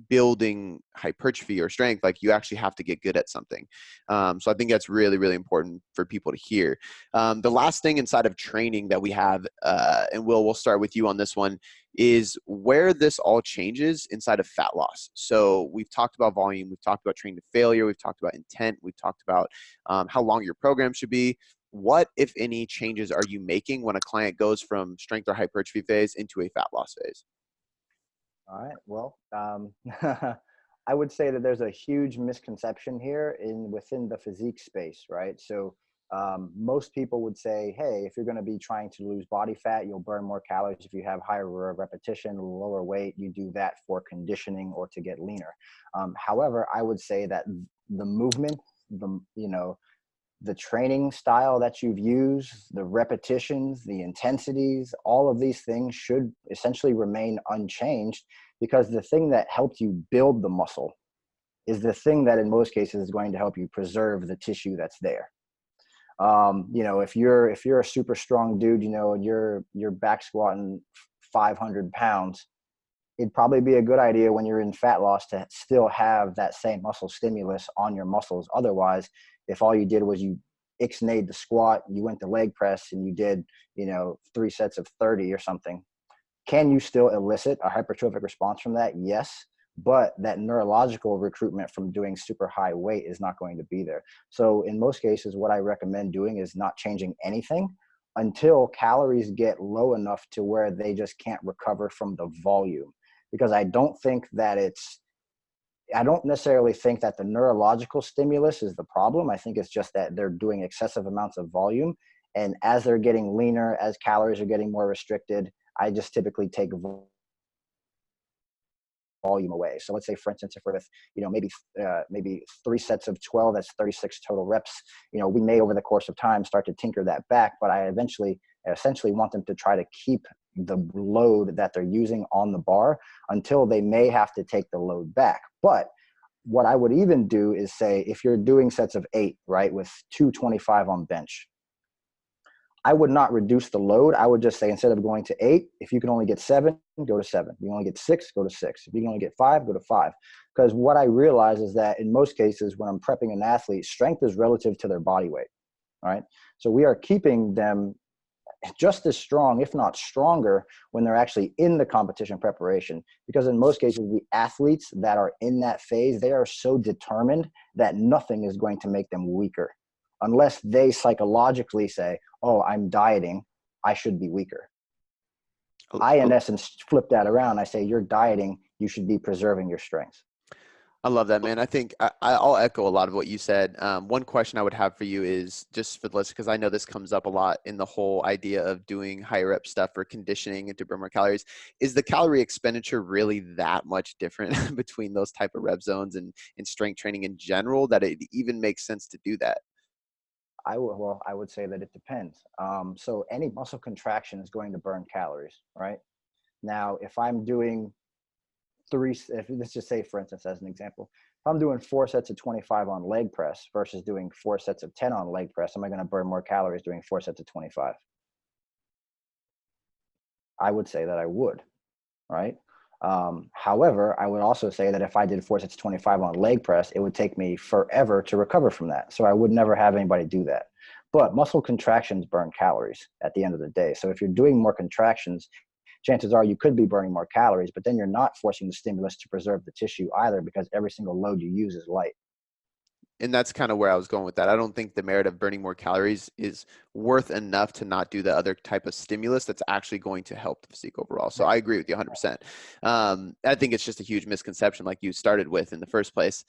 building hypertrophy or strength, like you actually have to get good at something. So I think that's really, really important for people to hear. The last thing inside of training that we have, and we'll start with you on this one, is where this all changes inside of fat loss. So we've talked about volume, we've talked about training to failure, we've talked about intent, we've talked about how long your program should be. What, if any, changes are you making when a client goes from strength or hypertrophy phase into a fat loss phase? All right. Well, I would say that there's a huge misconception here within the physique space, right? So most people would say, hey, if you're going to be trying to lose body fat, you'll burn more calories if you have higher repetition, lower weight. You do that for conditioning or to get leaner. However, I would say that the movement, the training style that you've used, the repetitions, the intensities, all of these things should essentially remain unchanged because the thing that helped you build the muscle is the thing that in most cases is going to help you preserve the tissue that's there. If you're a super strong dude, and you're back squatting 500 pounds, it'd probably be a good idea when you're in fat loss to still have that same muscle stimulus on your muscles. Otherwise, if all you did was you ixnayed the squat, you went to leg press and you did, 3 sets of 30 or something, can you still elicit a hypertrophic response from that? Yes. But that neurological recruitment from doing super high weight is not going to be there. So in most cases, what I recommend doing is not changing anything until calories get low enough to where they just can't recover from the volume. Because I don't necessarily think that the neurological stimulus is the problem. I think it's just that they're doing excessive amounts of volume. And as they're getting leaner, as calories are getting more restricted, I just typically take volume away. So let's say, for instance, if we're with, maybe 3 sets of 12, that's 36 total reps. We may over the course of time start to tinker that back, but I essentially want them to try to keep the load that they're using on the bar until they may have to take the load back. But what I would even do is say, if you're doing sets of 8, right, with 225 on bench, I would not reduce the load. I would just say, instead of going to 8, if you can only get 7, go to 7. If you can only get 6, go to 6. If you can only get 5, go to 5. Because what I realize is that in most cases, when I'm prepping an athlete, strength is relative to their body weight, right? So we are keeping them just as strong, if not stronger, when they're actually in the competition preparation. Because in most cases, the athletes that are in that phase, they are so determined that nothing is going to make them weaker, unless they psychologically say, oh, I'm dieting, I should be weaker. I, in essence, flip that around. I say, you're dieting, you should be preserving your strength. I love that, man. I think I'll echo a lot of what you said. One question I would have for you is, just for the list, because I know this comes up a lot in the whole idea of doing higher rep stuff for conditioning and to burn more calories. Is the calorie expenditure really that much different between those type of rep zones and strength training in general that it even makes sense to do that? I would say that it depends. So any muscle contraction is going to burn calories, right? Now, if I'm doing let's just say, for instance, as an example, if I'm doing 4 sets of 25 on leg press versus doing 4 sets of 10 on leg press, am I going to burn more calories doing 4 sets of 25? I would say that I would, right? However, I would also say that if I did 4 sets of 25 on leg press, it would take me forever to recover from that. So I would never have anybody do that. But muscle contractions burn calories at the end of the day. So if you're doing more contractions, chances are you could be burning more calories, but then you're not forcing the stimulus to preserve the tissue either, because every single load you use is light. And that's kind of where I was going with that. I don't think the merit of burning more calories is worth enough to not do the other type of stimulus that's actually going to help the physique overall. So I agree with you 100%. I think it's just a huge misconception like you started with in the first place.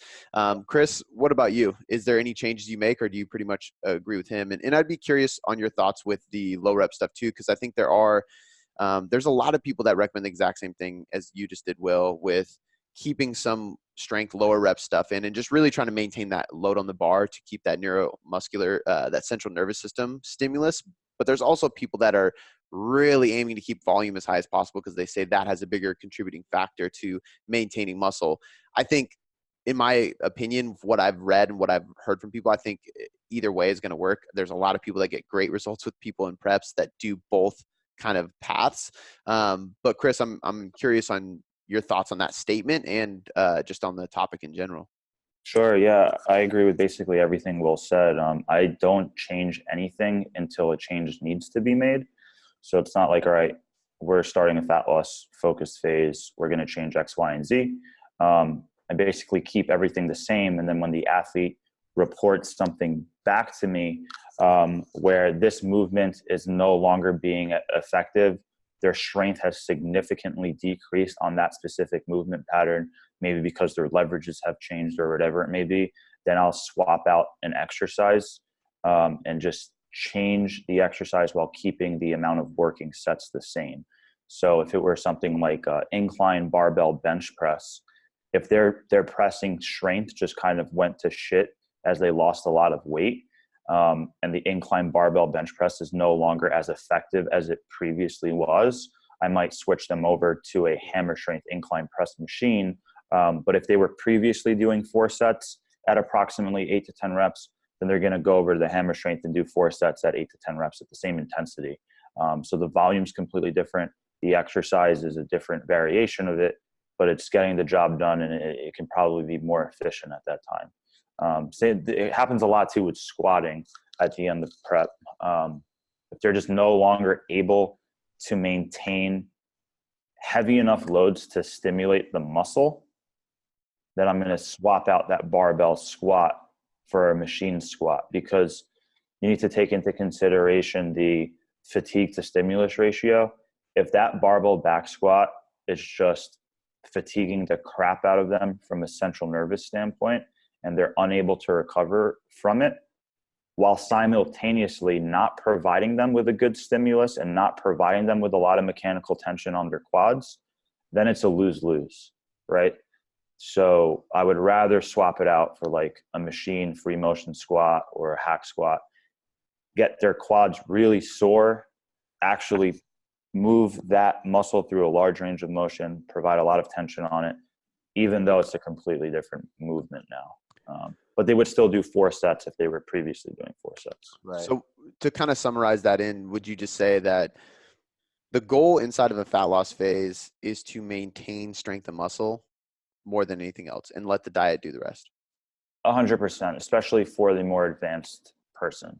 Chris, what about you? Is there any changes you make, or do you pretty much agree with him? And I'd be curious on your thoughts with the low rep stuff too, because I think there's a lot of people that recommend the exact same thing as you just did, Will, with keeping some strength, lower rep stuff in, and just really trying to maintain that load on the bar to keep that neuromuscular, that central nervous system stimulus. But there's also people that are really aiming to keep volume as high as possible because they say that has a bigger contributing factor to maintaining muscle. I think, in my opinion, what I've read and what I've heard from people, I think either way is going to work. There's a lot of people that get great results with people in preps that do both kind of paths. But Chris, I'm curious on your thoughts on that statement and just on the topic in general. Sure. Yeah, I agree with basically everything Will said. I don't change anything until a change needs to be made. So it's not like, all right, we're starting a fat loss focused phase, we're going to change X, Y, and Z. I basically keep everything the same. And then when the athlete reports something back to me where this movement is no longer being effective, their strength has significantly decreased on that specific movement pattern, maybe because their leverages have changed or whatever it may be, then I'll swap out an exercise and just change the exercise while keeping the amount of working sets the same. So if it were something like incline barbell bench press, if their pressing strength just kind of went to shit as they lost a lot of weight, and the incline barbell bench press is no longer as effective as it previously was, I might switch them over to a hammer strength incline press machine. But if they were previously doing 4 sets at approximately 8 to 10 reps, then they're going to go over to the hammer strength and do 4 sets at 8 to 10 reps at the same intensity. So the volume's completely different. The exercise is a different variation of it, but it's getting the job done, and it can probably be more efficient at that time. It happens a lot too with squatting at the end of prep. If they're just no longer able to maintain heavy enough loads to stimulate the muscle, then I'm going to swap out that barbell squat for a machine squat, because you need to take into consideration the fatigue to stimulus ratio. If that barbell back squat is just fatiguing the crap out of them from a central nervous standpoint, and they're unable to recover from it, while simultaneously not providing them with a good stimulus and not providing them with a lot of mechanical tension on their quads, then it's a lose-lose. right? So I would rather swap it out for like a machine free motion squat or a hack squat, get their quads really sore, actually move that muscle through a large range of motion, provide a lot of tension on it, even though it's a completely different movement now. But they would still do 4 sets if they were previously doing 4 sets. Right. So to kind of summarize that in, would you just say that the goal inside of a fat loss phase is to maintain strength and muscle more than anything else and let the diet do the rest? 100%, especially for the more advanced person.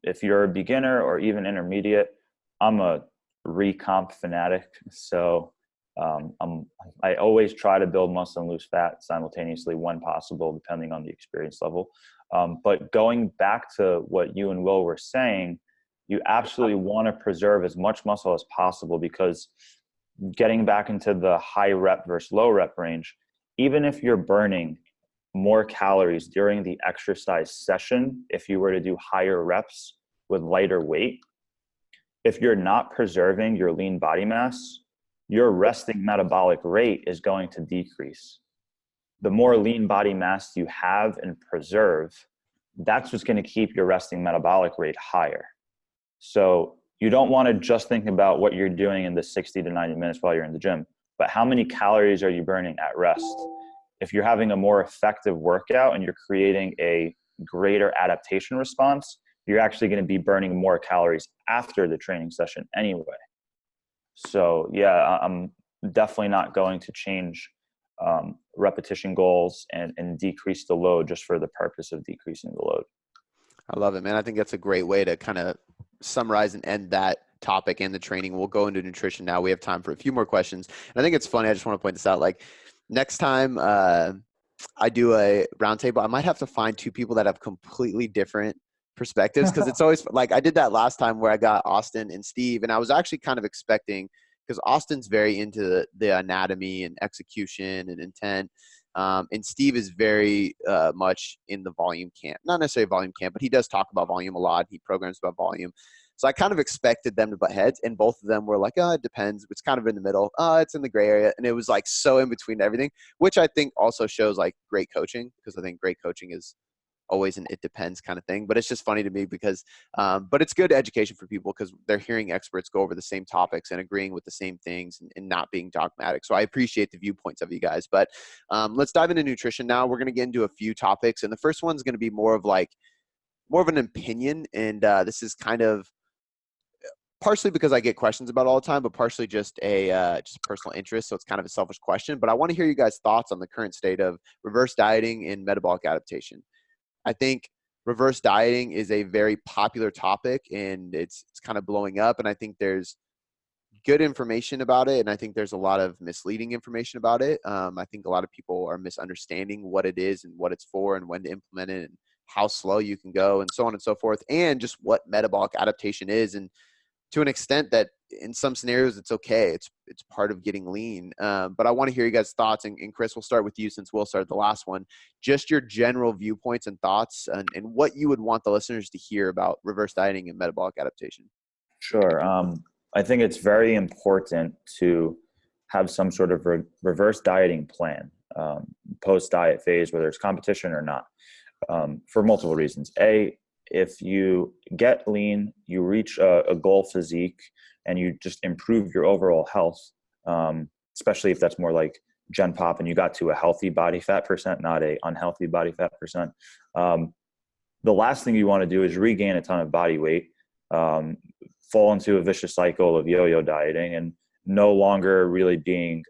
If you're a beginner or even intermediate, I'm a recomp fanatic. So I always try to build muscle and lose fat simultaneously when possible, depending on the experience level. But going back to what you and Will were saying, you absolutely want to preserve as much muscle as possible, because getting back into the high rep versus low rep range, even if you're burning more calories during the exercise session, if you were to do higher reps with lighter weight, if you're not preserving your lean body mass, your resting metabolic rate is going to decrease. The more lean body mass you have and preserve, that's what's going to keep your resting metabolic rate higher. So you don't want to just think about what you're doing in the 60 to 90 minutes while you're in the gym, but how many calories are you burning at rest? If you're having a more effective workout and you're creating a greater adaptation response, you're actually going to be burning more calories after the training session anyway. So yeah, I'm definitely not going to change repetition goals and decrease the load just for the purpose of decreasing the load. I love it, man. I think that's a great way to kind of summarize and end that topic and the training. We'll go into nutrition now. We have time for a few more questions. And I think it's funny. I just want to point this out. Like, next time I do a roundtable, I might have to find 2 people that have completely different perspectives, because it's always like I did that last time where I got Austin and Steve, and I was actually kind of expecting, because Austin's very into the anatomy and execution and intent, and Steve is very much in the volume camp. Not necessarily volume camp, but he does talk about volume a lot. He programs about volume. So I kind of expected them to butt heads, and both of them were like, oh, it depends. It's kind of in the middle. Oh, it's in the gray area. And it was like so in between everything, which I think also shows like great coaching, because I think great coaching is always an it depends kind of thing. But it's just funny to me because, but it's good education for people, because they're hearing experts go over the same topics and agreeing with the same things and not being dogmatic. So I appreciate the viewpoints of you guys. But let's dive into nutrition now. We're going to get into a few topics. And the first one's going to be more of an opinion. And this is kind of partially because I get questions about it all the time, but partially just a personal interest. So it's kind of a selfish question, but I want to hear you guys' thoughts on the current state of reverse dieting and metabolic adaptation. I think reverse dieting is a very popular topic, and it's kind of blowing up. And I think there's good information about it, and I think there's a lot of misleading information about it. I think a lot of people are misunderstanding what it is and what it's for and when to implement it and how slow you can go and so on and so forth, and just what metabolic adaptation is. And to an extent that in some scenarios it's okay. It's part of getting lean. But I want to hear you guys' thoughts. And Chris, we'll start with you since Will started the last one. Just your general viewpoints and thoughts and what you would want the listeners to hear about reverse dieting and metabolic adaptation. Sure. I think it's very important to have some sort of reverse dieting plan post-diet phase, whether it's competition or not, for multiple reasons. If you get lean, you reach a goal physique, and you just improve your overall health, especially if that's more like Gen Pop and you got to a healthy body fat percent, not a unhealthy body fat percent. The last thing you want to do is regain a ton of body weight, fall into a vicious cycle of yo-yo dieting, and no longer really being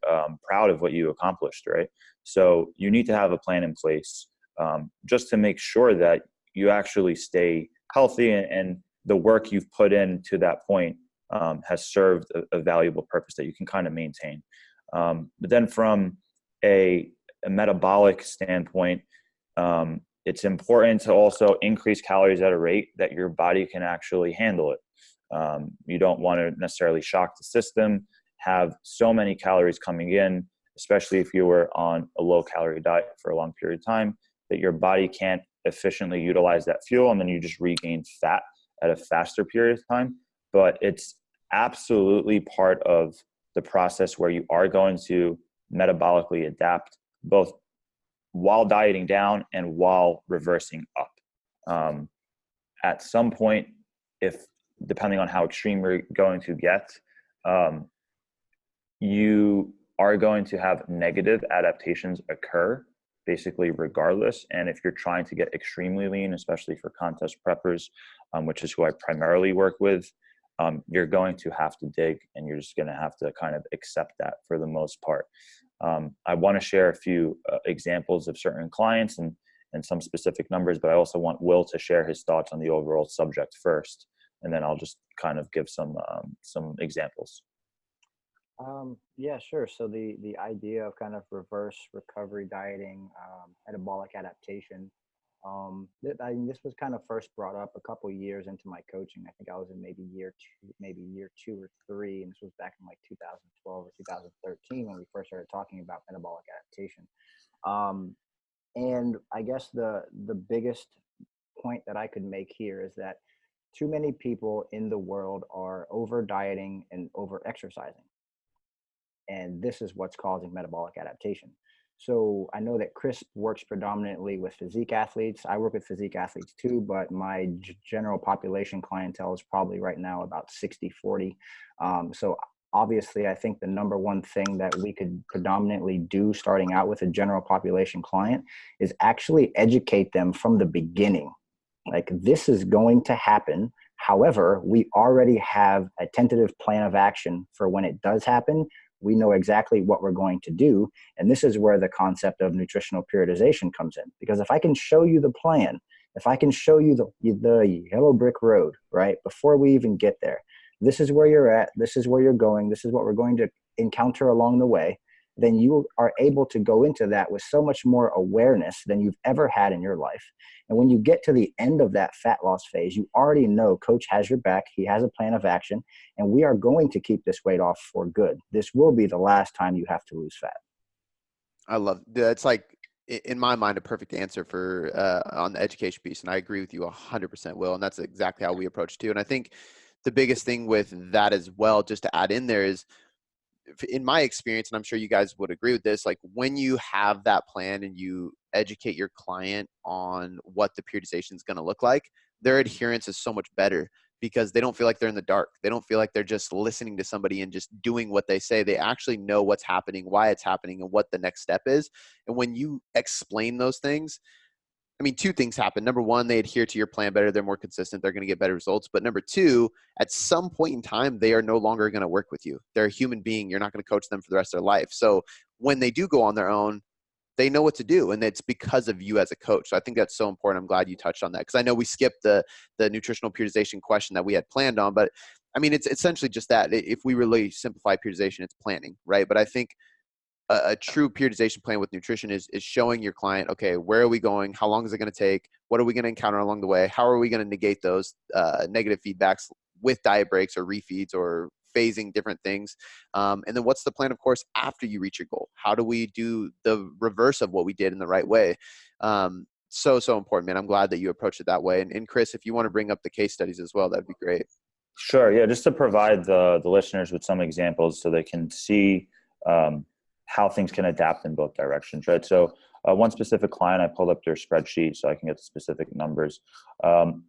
proud of what you accomplished, right? So you need to have a plan in place just to make sure that you actually stay healthy and the work you've put in to that point has served a valuable purpose that you can kind of maintain. But then from a metabolic standpoint, it's important to also increase calories at a rate that your body can actually handle it. You don't want to necessarily shock the system, have so many calories coming in, especially if you were on a low calorie diet for a long period of time, that your body can't efficiently utilize that fuel, and then you just regain fat at a faster period of time. But it's absolutely part of the process where you are going to metabolically adapt both while dieting down and while reversing up. At some point, if depending on how extreme you're going to get, you are going to have negative adaptations occur basically regardless. And if you're trying to get extremely lean, especially for contest preppers, which is who I primarily work with, you're going to have to dig, and you're just going to have to kind of accept that for the most part. I want to share a few examples of certain clients and some specific numbers, but I also want Will to share his thoughts on the overall subject first, and then I'll just kind of give some examples. Yeah, sure. So the idea of kind of reverse recovery dieting, metabolic adaptation, I mean, this was kind of first brought up a couple years into my coaching. I think I was in maybe year two or three, and this was back in like 2012 or 2013 when we first started talking about metabolic adaptation. And I guess the biggest point that I could make here is that too many people in the world are over dieting and over exercising. And this is what's causing metabolic adaptation. So I know that Chris works predominantly with physique athletes. I work with physique athletes too, but my general population clientele is probably right now about 60-40. So obviously, I think the number one thing that we could predominantly do starting out with a general population client is actually educate them from the beginning. Like, this is going to happen. However, we already have a tentative plan of action for when it does happen. We know exactly what we're going to do. And this is where the concept of nutritional periodization comes in. Because if I can show you the plan, if I can show you the yellow brick road, right, before we even get there, this is where you're at, this is where you're going, this is what we're going to encounter along the way, then you are able to go into that with so much more awareness than you've ever had in your life. And when you get to the end of that fat loss phase, you already know Coach has your back, he has a plan of action, and we are going to keep this weight off for good. This will be the last time you have to lose fat. I love that's like, in my mind, a perfect answer for on the education piece. And I agree with you 100%, Will. And that's exactly how we approach it too. And I think the biggest thing with that as well, just to add in there, is, in my experience, and I'm sure you guys would agree with this, like when you have that plan and you educate your client on what the periodization is going to look like, their adherence is so much better because they don't feel like they're in the dark. They don't feel like they're just listening to somebody and just doing what they say. They actually know what's happening, why it's happening, and what the next step is. And when you explain those things, I mean, two things happen. Number one, they adhere to your plan better. They're more consistent. They're going to get better results. But number two, at some point in time, they are no longer going to work with you. They're a human being. You're not going to coach them for the rest of their life. So when they do go on their own, they know what to do. And it's because of you as a coach. So I think that's so important. I'm glad you touched on that, because I know we skipped the nutritional periodization question that we had planned on. But I mean, it's essentially just that. If we really simplify periodization, it's planning, right? But I think a true periodization plan with nutrition is showing your client, okay, where are we going? How long is it going to take? What are we going to encounter along the way? How are we going to negate those negative feedbacks with diet breaks or refeeds or phasing different things? And then what's the plan, of course, after you reach your goal? How do we do the reverse of what we did in the right way? So important, man. I'm glad that you approach it that way. And Chris, if you want to bring up the case studies as well, that'd be great. Sure. Yeah. Just to provide the listeners with some examples so they can see how things can adapt in both directions, right? So one specific client, I pulled up their spreadsheet so I can get the specific numbers.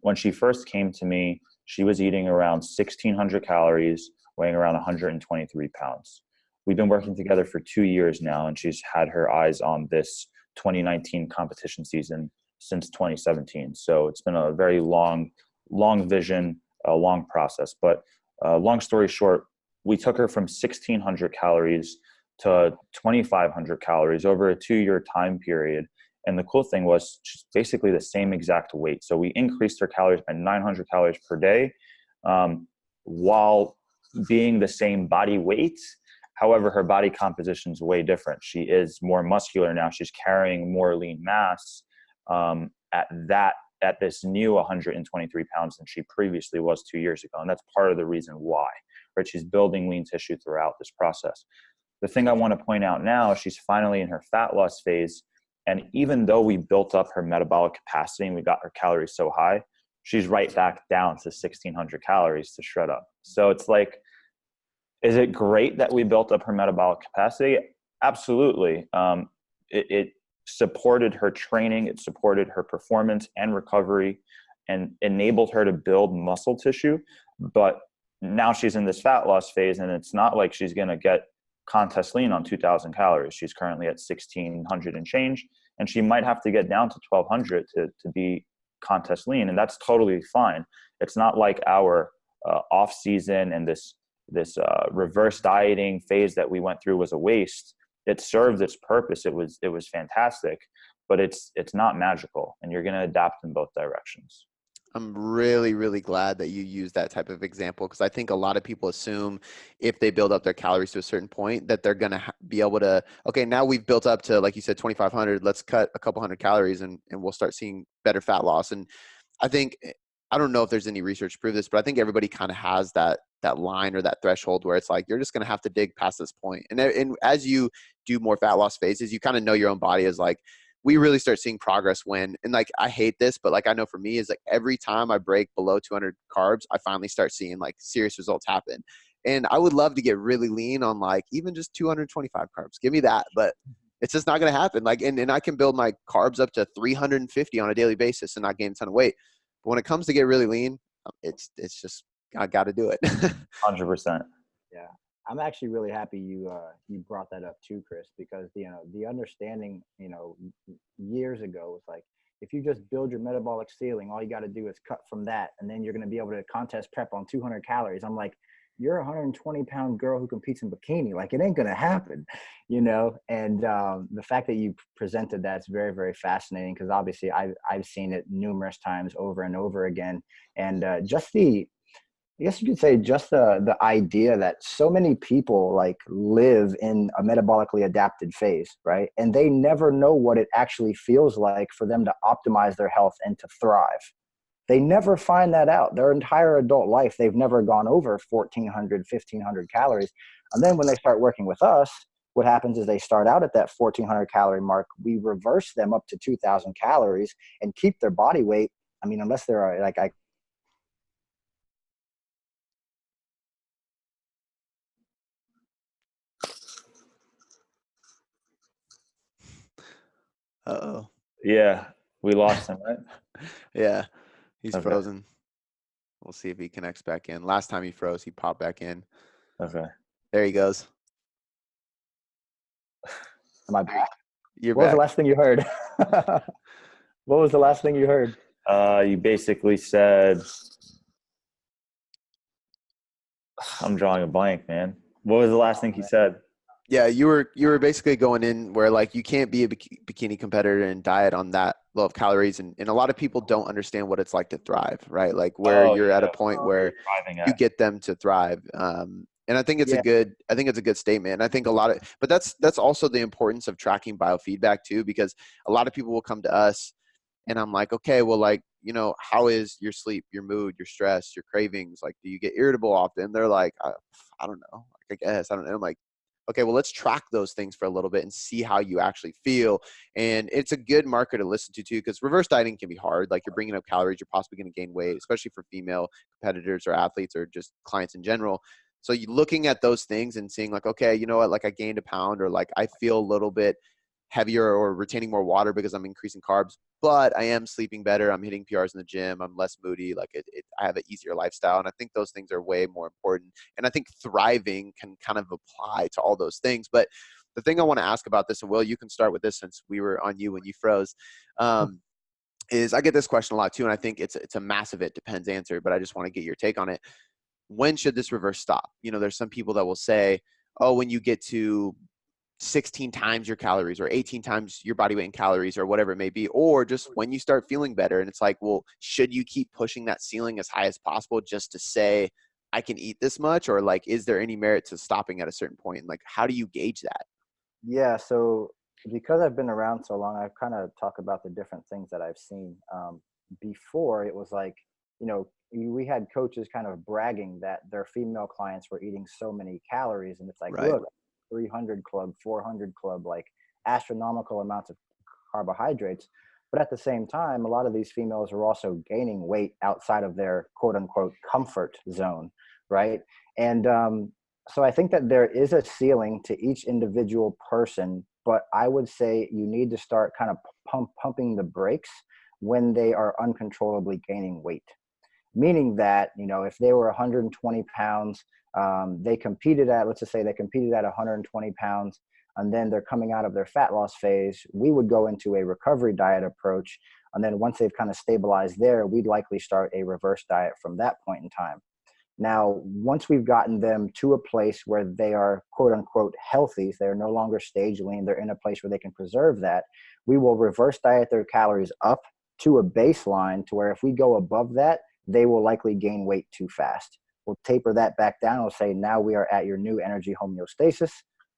When she first came to me, she was eating around 1,600 calories, weighing around 123 pounds. We've been working together for 2 years now, and she's had her eyes on this 2019 competition season since 2017. So it's been a very long vision, a long process. But long story short, we took her from 1,600 calories to 2,500 calories over a 2-year time period. And the cool thing was she's basically the same exact weight. So we increased her calories by 900 calories per day while being the same body weight. However, her body composition is way different. She is more muscular now. She's carrying more lean mass at this new 123 pounds than she previously was 2 years ago. And that's part of the reason why, right? She's building lean tissue throughout this process. The thing I want to point out now, she's finally in her fat loss phase. And even though we built up her metabolic capacity and we got her calories so high, she's right back down to 1,600 calories to shred up. So it's like, is it great that we built up her metabolic capacity? Absolutely. It supported her training, it supported her performance and recovery, and enabled her to build muscle tissue. But now she's in this fat loss phase, and it's not like she's going to get contest lean on 2,000 calories. She's currently at 1,600 and change, and she might have to get down to 1,200 to be contest lean, and that's totally fine. It's not like our off season and this reverse dieting phase that we went through was a waste. It served its purpose. It was fantastic, but it's not magical, and you're going to adapt in both directions. I'm really, really glad that you use that type of example, because I think a lot of people assume if they build up their calories to a certain point that they're going to be able to, okay, now we've built up to, like you said, 2,500, let's cut a couple hundred calories and we'll start seeing better fat loss. And I think, I don't know if there's any research to prove this, but I think everybody kind of has that line or that threshold where it's like, you're just going to have to dig past this point. And as you do more fat loss phases, you kind of know your own body is like, we really start seeing progress when, and like, I hate this, but like, I know for me is like every time I break below 200 carbs, I finally start seeing like serious results happen. And I would love to get really lean on like even just 225 carbs. Give me that. But it's just not going to happen. Like, and I can build my carbs up to 350 on a daily basis and not gain a ton of weight. But when it comes to get really lean, it's just, I got to do it. 100%. Yeah. I'm actually really happy you brought that up too, Chris, because the understanding, years ago was like, if you just build your metabolic ceiling, all you got to do is cut from that, and then you're going to be able to contest prep on 200 calories. I'm like, you're a 120-pound girl who competes in bikini. Like, it ain't going to happen, And the fact that you presented that's very, very fascinating, because obviously I've seen it numerous times over and over again, and I guess you could say just the idea that so many people like live in a metabolically adapted phase, right? And they never know what it actually feels like for them to optimize their health and to thrive. They never find that out. Their entire adult life, they've never gone over 1,400, 1,500 calories. And then when they start working with us, what happens is they start out at that 1,400 calorie mark. We reverse them up to 2,000 calories and keep their body weight. I mean, unless they're like, Uh-oh. Yeah, we lost him, right? Yeah, he's Okay. frozen. We'll see if he connects back in. Last time he froze, he popped back in. Okay. There he goes. am I back? You're What was back. the last thing you heard? What was the last thing you heard? You basically said, I'm drawing a blank, man. What was the last thing he said? Yeah, you were basically going in where like you can't be a bikini competitor and diet on that low of calories, and a lot of people don't understand what it's like to thrive, right? Like where you're at a point where you get them to thrive. And I think it's a good statement. And I think but that's also the importance of tracking biofeedback too, because a lot of people will come to us and I'm like, okay, well, like, how is your sleep, your mood, your stress, your cravings? Like, do you get irritable often? They're like, I don't know. Like, I guess I don't know. I'm like, okay, well, let's track those things for a little bit and see how you actually feel. And it's a good marker to listen to too, because reverse dieting can be hard. Like, you're bringing up calories, you're possibly going to gain weight, especially for female competitors or athletes or just clients in general. So you looking at those things and seeing like, okay, you know what, like I gained a pound, or like I feel a little bit heavier or retaining more water because I'm increasing carbs, but I am sleeping better. I'm hitting PRs in the gym. I'm less moody. Like I have an easier lifestyle. And I think those things are way more important. And I think thriving can kind of apply to all those things. But the thing I want to ask about this, and Will, you can start with this since we were on you when you froze, is I get this question a lot too. And I think it's a massive it depends answer, but I just want to get your take on it. When should this reverse stop? There's some people that will say, oh, when you get to 16 times your calories or 18 times your body weight in calories or whatever it may be, or just when you start feeling better. And it's like, well, should you keep pushing that ceiling as high as possible just to say, I can eat this much? Or like, is there any merit to stopping at a certain point? And like, how do you gauge that? Yeah. So because I've been around so long, I've kind of talked about the different things that I've seen. Before it was like, we had coaches kind of bragging that their female clients were eating so many calories. And it's like, Right. Look, 300 club, 400 club, like astronomical amounts of carbohydrates. But at the same time, a lot of these females are also gaining weight outside of their quote unquote comfort zone. Right. And So I think that there is a ceiling to each individual person, but I would say you need to start kind of pumping the brakes when they are uncontrollably gaining weight. Meaning that, if they were 120 pounds, they competed at, let's just say they competed at 120 pounds, and then they're coming out of their fat loss phase, we would go into a recovery diet approach. And then once they've kind of stabilized there, we'd likely start a reverse diet from that point in time. Now, once we've gotten them to a place where they are quote unquote healthy, they're no longer stage lean, they're in a place where they can preserve that, we will reverse diet their calories up to a baseline to where if we go above that, they will likely gain weight too fast. We'll taper that back down. We'll say, now we are at your new energy homeostasis.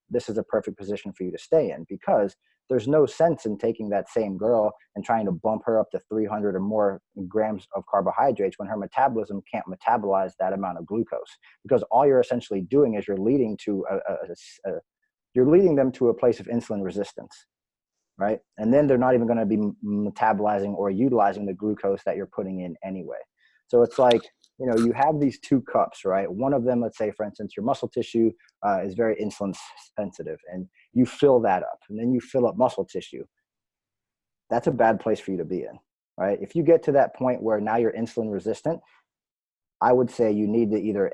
This is a perfect position for you to stay in, because there's no sense in taking that same girl and trying to bump her up to 300 or more grams of carbohydrates when her metabolism can't metabolize that amount of glucose. Because all you're essentially doing is you're leading them to a place of insulin resistance, right? And then they're not even going to be metabolizing or utilizing the glucose that you're putting in anyway. So it's like, you have these two cups, right? One of them, let's say, for instance, your muscle tissue is very insulin sensitive, and you fill that up, and then you fill up muscle tissue. That's a bad place for you to be in, right? If you get to that point where now you're insulin resistant, I would say you need to either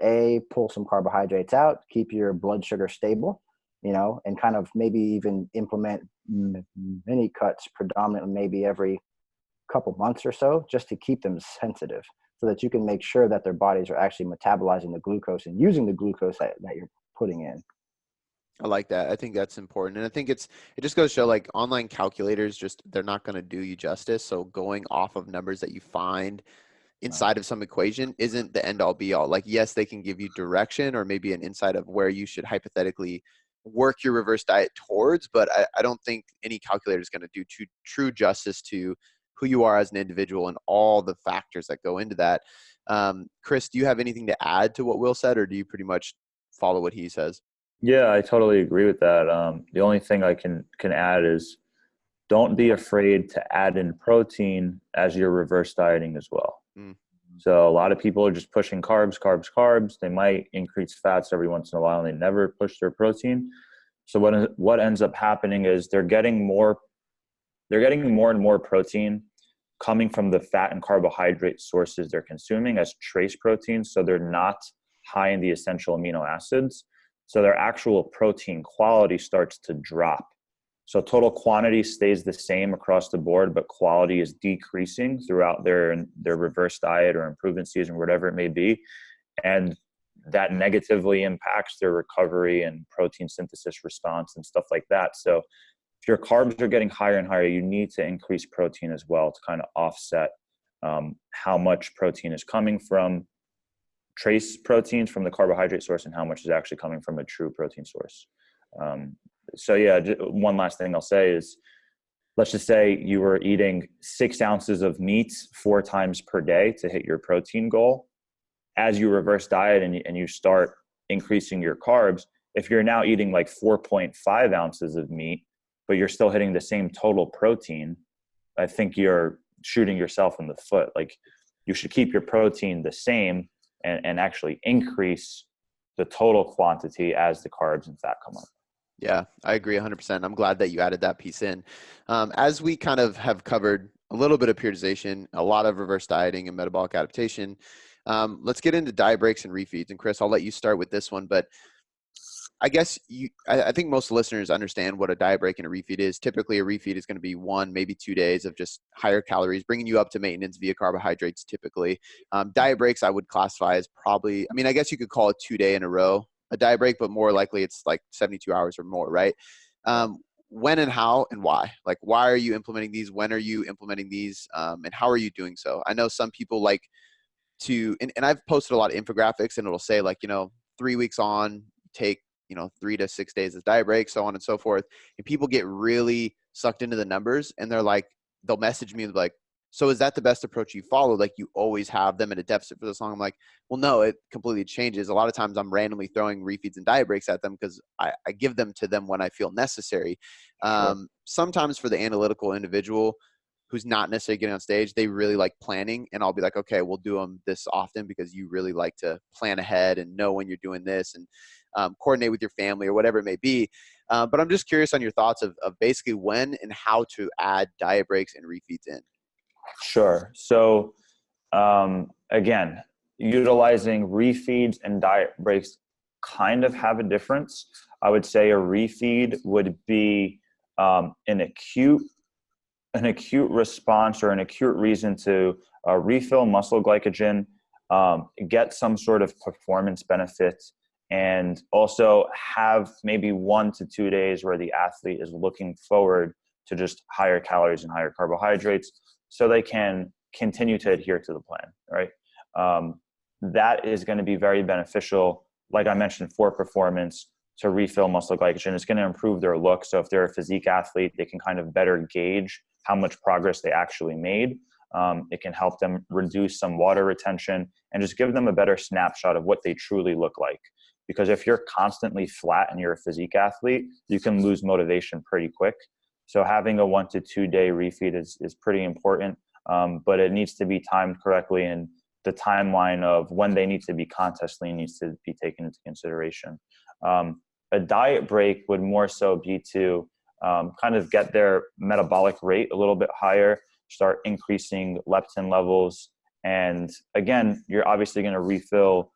pull some carbohydrates out, keep your blood sugar stable, and kind of maybe even implement mini cuts predominantly maybe every couple months or so, just to keep them sensitive, so that you can make sure that their bodies are actually metabolizing the glucose and using the glucose that you're putting in. I like that. I think that's important. And I think it just goes to show, like, online calculators, they're not going to do you justice. So going off of numbers that you find inside of some equation isn't the end all be all. Like, yes, they can give you direction or maybe an insight of where you should hypothetically work your reverse diet towards, but I don't think any calculator is going to do true justice to who you are as an individual and all the factors that go into that. Chris, do you have anything to add to what Will said, or do you pretty much follow what he says? Yeah, I totally agree with that. The only thing I can add is don't be afraid to add in protein as you're reverse dieting as well. So a lot of people are just pushing carbs. They might increase fats every once in a while, and they never push their protein. So what ends up happening is they're getting more and more protein coming from the fat and carbohydrate sources they're consuming as trace proteins. So they're not high in the essential amino acids. So their actual protein quality starts to drop. So total quantity stays the same across the board, but quality is decreasing throughout their reverse diet or improvement season, whatever it may be. And that negatively impacts their recovery and protein synthesis response and stuff like that. So if your carbs are getting higher and higher, you need to increase protein as well to kind of offset how much protein is coming from trace proteins from the carbohydrate source and how much is actually coming from a true protein source. So yeah, one last thing I'll say is, let's just say you were eating 6 ounces of meat 4 times per day to hit your protein goal. As you reverse diet and you start increasing your carbs, if you're now eating like 4.5 ounces of meat, but you're still hitting the same total protein, I think you're shooting yourself in the foot. Like, you should keep your protein the same and actually increase the total quantity as the carbs and fat come up. Yeah, I agree 100%. I'm glad that you added that piece in. As we kind of have covered a little bit of periodization, a lot of reverse dieting and metabolic adaptation, let's get into diet breaks and refeeds. And Chris, I'll let you start with this one, but I guess I think most listeners understand what a diet break and a refeed is. Typically, a refeed is going to be 1, maybe 2 days of just higher calories, bringing you up to maintenance via carbohydrates typically. Diet breaks I would classify as probably, I guess you could call it 2 day in a row a diet break, but more likely it's like 72 hours or more, right? When and how and why? Like, why are you implementing these? When are you implementing these? And how are you doing so? I know some people like to, and I've posted a lot of infographics, and it'll say, like, 3 weeks on, take 3 to 6 days of diet break, so on and so forth. And people get really sucked into the numbers, and they're like, they'll message me like, so is that the best approach you follow? Like, you always have them at a deficit for this long? I'm like, well, no, it completely changes. A lot of times I'm randomly throwing refeeds and diet breaks at them because I give them to them when I feel necessary. Sure. Sometimes for the analytical individual who's not necessarily getting on stage, they really like planning, and I'll be like, okay, we'll do them this often because you really like to plan ahead and know when you're doing this. And coordinate with your family or whatever it may be. But I'm just curious on your thoughts of basically when and how to add diet breaks and refeeds in. Sure. So again, utilizing refeeds and diet breaks kind of have a difference. I would say a refeed would be an acute response or an acute reason to refill muscle glycogen, get some sort of performance benefit, and also have maybe 1 to 2 days where the athlete is looking forward to just higher calories and higher carbohydrates so they can continue to adhere to the plan, right? That is going to be very beneficial, like I mentioned, for performance, to refill muscle glycogen. It's going to improve their look. So if they're a physique athlete, they can kind of better gauge how much progress they actually made. It can help them reduce some water retention and just give them a better snapshot of what they truly look like. Because if you're constantly flat and you're a physique athlete, you can lose motivation pretty quick. So having a 1 to 2 day refeed is pretty important, but it needs to be timed correctly, and the timeline of when they need to be contest lean needs to be taken into consideration. A diet break would more so be to kind of get their metabolic rate a little bit higher, start increasing leptin levels. And again, you're obviously going to refill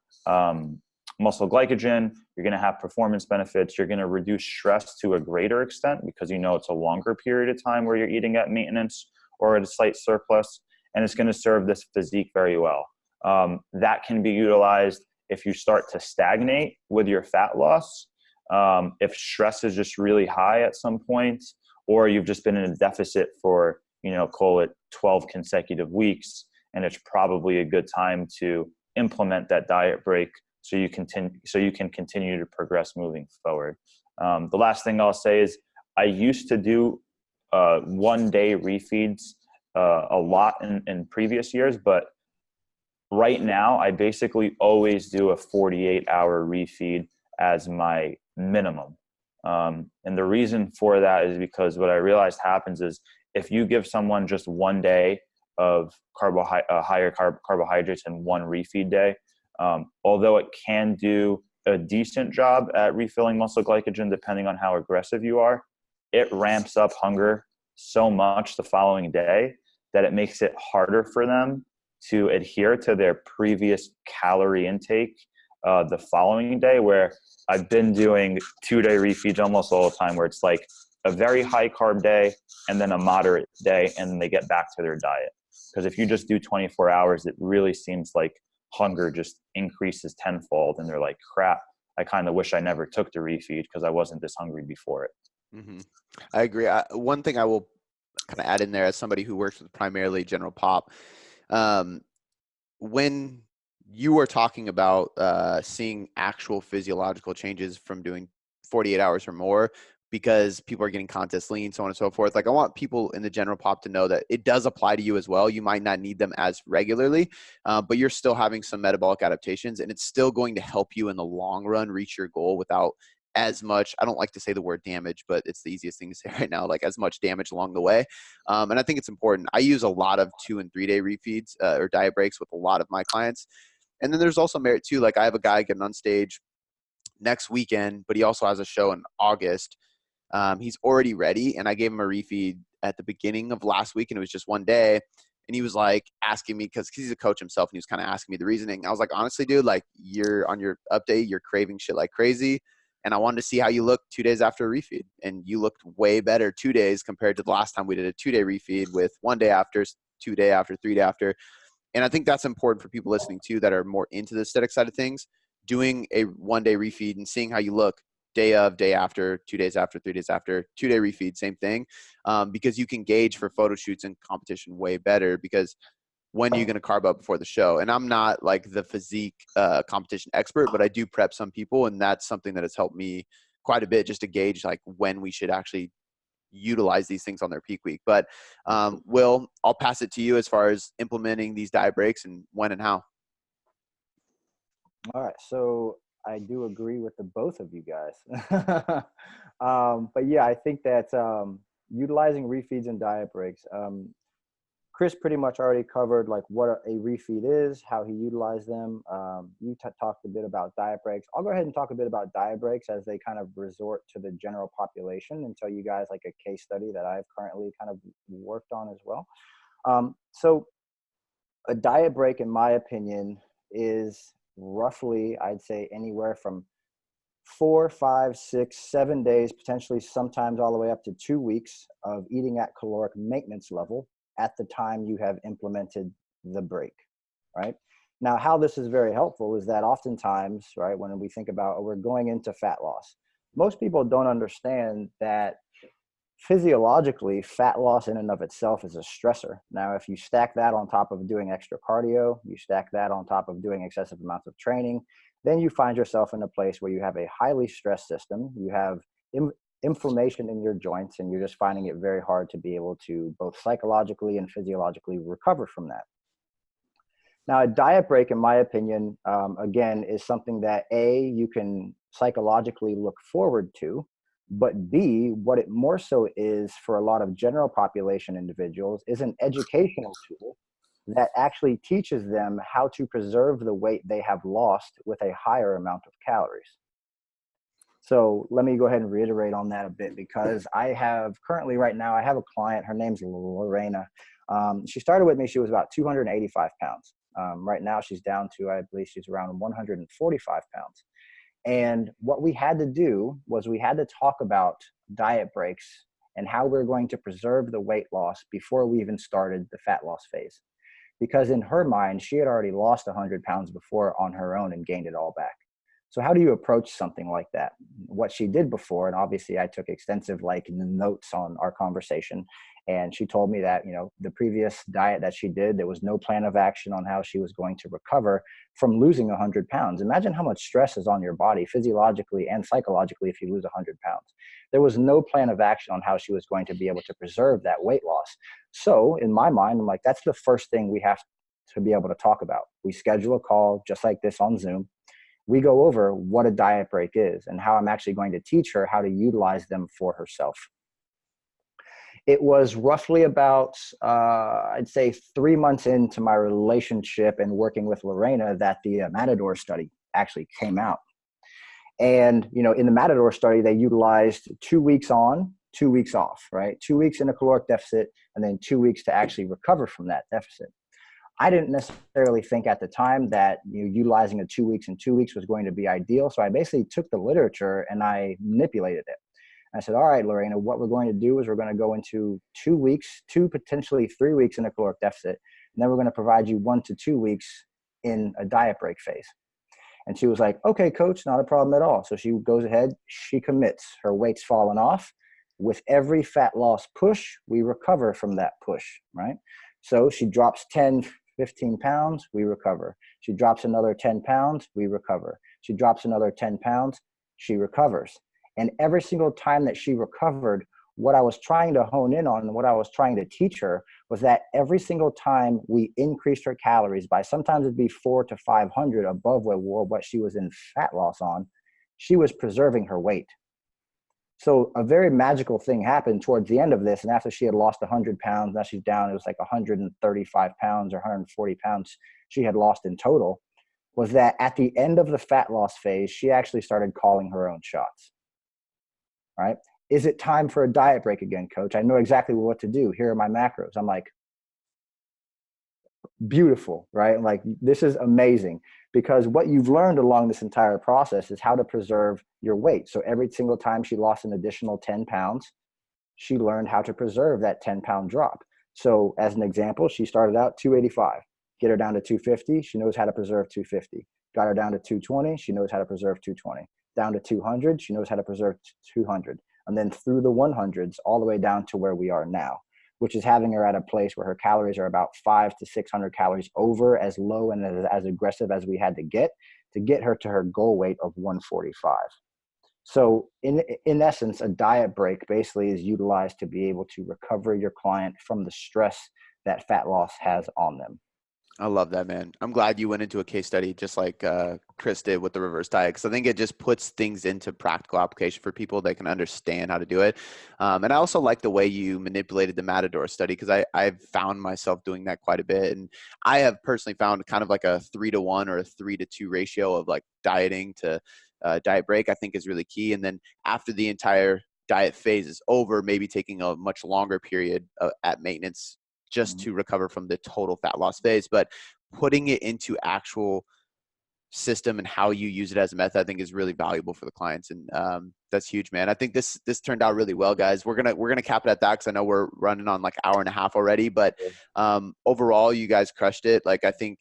muscle glycogen. You're going to have performance benefits. You're going to reduce stress to a greater extent because you know it's a longer period of time where you're eating at maintenance or at a slight surplus, and it's going to serve this physique very well. That can be utilized if you start to stagnate with your fat loss, if stress is just really high at some point, or you've just been in a deficit for, call it 12 consecutive weeks, and it's probably a good time to implement that diet break so you can continue to progress moving forward. The last thing I'll say is I used to do 1 day refeeds a lot in previous years, but right now I basically always do a 48-hour refeed as my minimum. And the reason for that is because what I realized happens is if you give someone just 1 day of higher carbohydrates and 1 refeed day, although it can do a decent job at refilling muscle glycogen depending on how aggressive you are, it ramps up hunger so much the following day that it makes it harder for them to adhere to their previous calorie intake the following day, where I've been doing 2-day refeeds almost all the time, where it's like a very high carb day and then a moderate day, and then they get back to their diet. Because if you just do 24 hours, it really seems like hunger just increases tenfold, and they're like, crap, I kind of wish I never took the refeed because I wasn't this hungry before it. Mm-hmm. I agree. One thing I will kind of add in there as somebody who works with primarily general pop, when you are talking about seeing actual physiological changes from doing 48 hours or more, because people are getting contest lean, so on and so forth. Like, I want people in the general pop to know that it does apply to you as well. You might not need them as regularly, but you're still having some metabolic adaptations, and it's still going to help you in the long run reach your goal without as much, I don't like to say the word damage, but it's the easiest thing to say right now, like as much damage along the way. And I think it's important. I use a lot of 2 and 3 day refeeds or diet breaks with a lot of my clients. And then there's also merit too. Like, I have a guy getting on stage next weekend, but he also has a show in August. He's already ready, and I gave him a refeed at the beginning of last week, and it was just 1 day. And he was like asking me, because he's a coach himself, and he was kind of asking me the reasoning. I was like, honestly, dude, like, you're on your update, you're craving shit like crazy, and I wanted to see how you look 2 days after a refeed, and you looked way better 2 days compared to the last time we did a 2 day refeed with 1 day after, 2 day after, 3 day after. And I think that's important for people listening too that are more into the aesthetic side of things, doing a 1 day refeed and seeing how you look day of, day after, 2 days after, 3 days after, 2 day refeed, same thing. Because you can gauge for photo shoots and competition way better, because when are you going to carb up before the show? And I'm not like the physique competition expert, but I do prep some people, and that's something that has helped me quite a bit just to gauge like when we should actually utilize these things on their peak week. But Will, I'll pass it to you as far as implementing these diet breaks and when and how. All right, so I do agree with the both of you guys. But yeah, I think that utilizing refeeds and diet breaks, Chris pretty much already covered like what a refeed is, how he utilized them. You talked a bit about diet breaks. I'll go ahead and talk a bit about diet breaks as they kind of resort to the general population and tell you guys like a case study that I've currently kind of worked on as well. So a diet break, in my opinion, is roughly, I'd say, anywhere from 4, 5, 6, 7 days, potentially sometimes all the way up to 2 weeks of eating at caloric maintenance level at the time you have implemented the break, right? Now, how this is very helpful is that oftentimes, right, when we think about we're going into fat loss, most people don't understand that physiologically, fat loss in and of itself is a stressor. Now, if you stack that on top of doing extra cardio, you stack that on top of doing excessive amounts of training, then you find yourself in a place where you have a highly stressed system, you have inflammation in your joints, and you're just finding it very hard to be able to both psychologically and physiologically recover from that. Now, a diet break, in my opinion, again, is something that A, you can psychologically look forward to, but B, what it more so is for a lot of general population individuals is an educational tool that actually teaches them how to preserve the weight they have lost with a higher amount of calories. So let me go ahead and reiterate on that a bit, because I have currently right now, I have a client, her name's Lorena. She started with me, she was about 285 pounds. Right now she's down to, I believe she's around 145 pounds. And what we had to do was we had to talk about diet breaks and how we're going to preserve the weight loss before we even started the fat loss phase. Because in her mind, she had already lost 100 pounds before on her own and gained it all back. So how do you approach something like that? What she did before, and obviously I took extensive like notes on our conversation, and she told me that, you know, the previous diet that she did, there was no plan of action on how she was going to recover from losing 100 pounds. Imagine how much stress is on your body physiologically and psychologically if you lose 100 pounds. There was no plan of action on how she was going to be able to preserve that weight loss. So in my mind, I'm like, that's the first thing we have to be able to talk about. We schedule a call just like this on Zoom. We go over what a diet break is and how I'm actually going to teach her how to utilize them for herself. It was roughly about, I'd say 3 months into my relationship and working with Lorena that the Matador study actually came out. And, you know, in the Matador study, they utilized 2 weeks on, 2 weeks off, right? 2 weeks in a caloric deficit and then 2 weeks to actually recover from that deficit. I didn't necessarily think at the time that utilizing a 2 weeks and 2 weeks was going to be ideal. So I basically took the literature and I manipulated it. I said, all right, Lorena, what we're going to do is we're going to go into 2 weeks, 2, potentially 3 weeks in a caloric deficit. And then we're going to provide you 1 to 2 weeks in a diet break phase. And she was like, okay, coach, not a problem at all. So she goes ahead, she commits, her weight's fallen off. With every fat loss push, we recover from that push, right? So she drops 10, 15 pounds, we recover. She drops another 10 pounds, we recover. She drops another 10 pounds, she recovers. And every single time that she recovered, what I was trying to hone in on and what I was trying to teach her was that every single time we increased her calories by sometimes it'd be 400 to 500 above what she was in fat loss on, she was preserving her weight. So a very magical thing happened towards the end of this. And after she had lost 100 pounds, now she's down, it was like 135 pounds or 140 pounds she had lost in total, was that at the end of the fat loss phase, she actually started calling her own shots, right? Is it time for a diet break again, coach? I know exactly what to do. Here are my macros. I'm like, beautiful, right? I'm like, this is amazing, because what you've learned along this entire process is how to preserve your weight. So every single time she lost an additional 10 pounds, she learned how to preserve that 10-pound drop. So as an example, she started out 285, get her down to 250. She knows how to preserve 250. Got her down to 220. She knows how to preserve 220. Down to 200. She knows how to preserve 200. And then through the 100s, all the way down to where we are now, which is having her at a place where her calories are about 500 to 600 calories over, as low and as aggressive as we had to get her to her goal weight of 145. So in essence, a diet break basically is utilized to be able to recover your client from the stress that fat loss has on them. I love that, man. I'm glad you went into a case study just like Chris did with the reverse diet, because I think it just puts things into practical application for people that can understand how to do it. And I also like the way you manipulated the Matador study, because I've found myself doing that quite a bit. And I have personally found kind of like a 3-to-1 or a 3-to-2 ratio of like dieting to diet break, I think is really key. And then after the entire diet phase is over, maybe taking a much longer period at maintenance just to recover from the total fat loss phase, but putting it into actual system and how you use it as a method, I think is really valuable for the clients. And that's huge, man. I think this turned out really well, guys. We're gonna cap it at that, because I know we're running on like hour and a half already, but overall you guys crushed it. Like, I think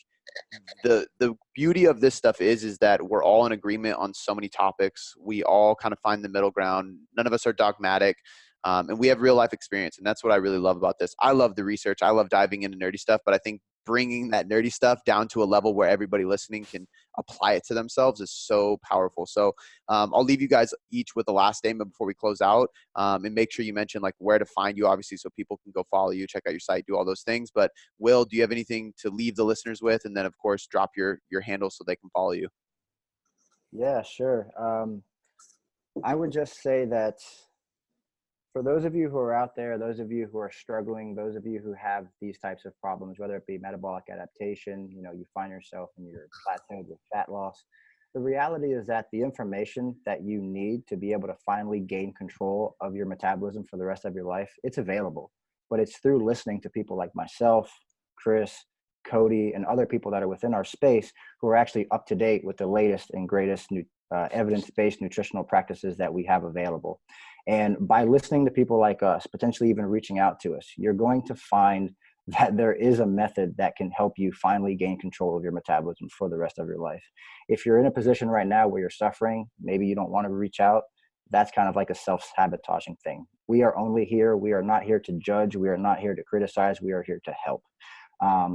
the beauty of this stuff is that we're all in agreement on so many topics. We all kind of find the middle ground. None of us are dogmatic. And we have real life experience. And that's what I really love about this. I love the research. I love diving into nerdy stuff, but I think bringing that nerdy stuff down to a level where everybody listening can apply it to themselves is so powerful. So I'll leave you guys each with the last statement before we close out, and make sure you mention like where to find you, obviously, so people can go follow you, check out your site, do all those things. But Will, do you have anything to leave the listeners with? And then of course, drop your handle so they can follow you. Yeah, sure. I would just say that for those of you who are out there, those of you who are struggling, those of you who have these types of problems, whether it be metabolic adaptation, you find yourself in your plateaued with fat loss, the reality is that the information that you need to be able to finally gain control of your metabolism for the rest of your life, it's available. But it's through listening to people like myself, Chris, Cody, and other people that are within our space who are actually up to date with the latest and greatest evidence-based nutritional practices that we have available. And by listening to people like us, potentially even reaching out to us, you're going to find that there is a method that can help you finally gain control of your metabolism for the rest of your life. If you're in a position right now where you're suffering, maybe you don't want to reach out, that's kind of like a self-sabotaging thing. We are only here. We are not here to judge. We are not here to criticize. We are here to help.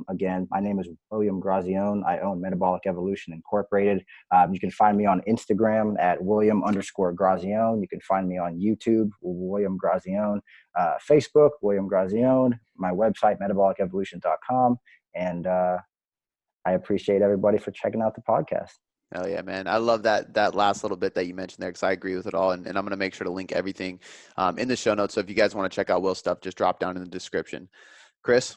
Again, my name is William Grazione. I own Metabolic Evolution Incorporated. You can find me on Instagram at William_Grazione. You can find me on YouTube, William Grazione, Facebook, William Grazione, my website, metabolicevolution.com. And I appreciate everybody for checking out the podcast. Oh yeah, man. I love that last little bit that you mentioned there, because I agree with it all. And I'm going to make sure to link everything in the show notes. So if you guys want to check out Will's stuff, just drop down in the description. Chris?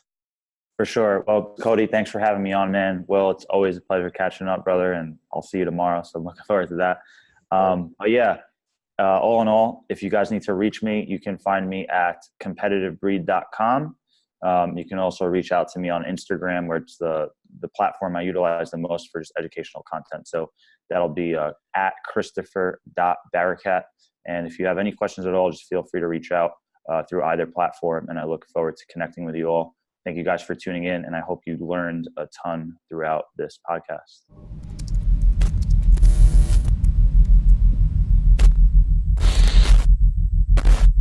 For sure. Well, Cody, thanks for having me on, man. Will, it's always a pleasure catching up, brother, and I'll see you tomorrow. So I'm looking forward to that. But yeah, all in all, if you guys need to reach me, you can find me at competitivebreed.com. You can also reach out to me on Instagram, where it's the platform I utilize the most for just educational content. So that'll be at Christopher.Barakat. And if you have any questions at all, just feel free to reach out through either platform. And I look forward to connecting with you all. Thank you guys for tuning in, and I hope you learned a ton throughout this podcast.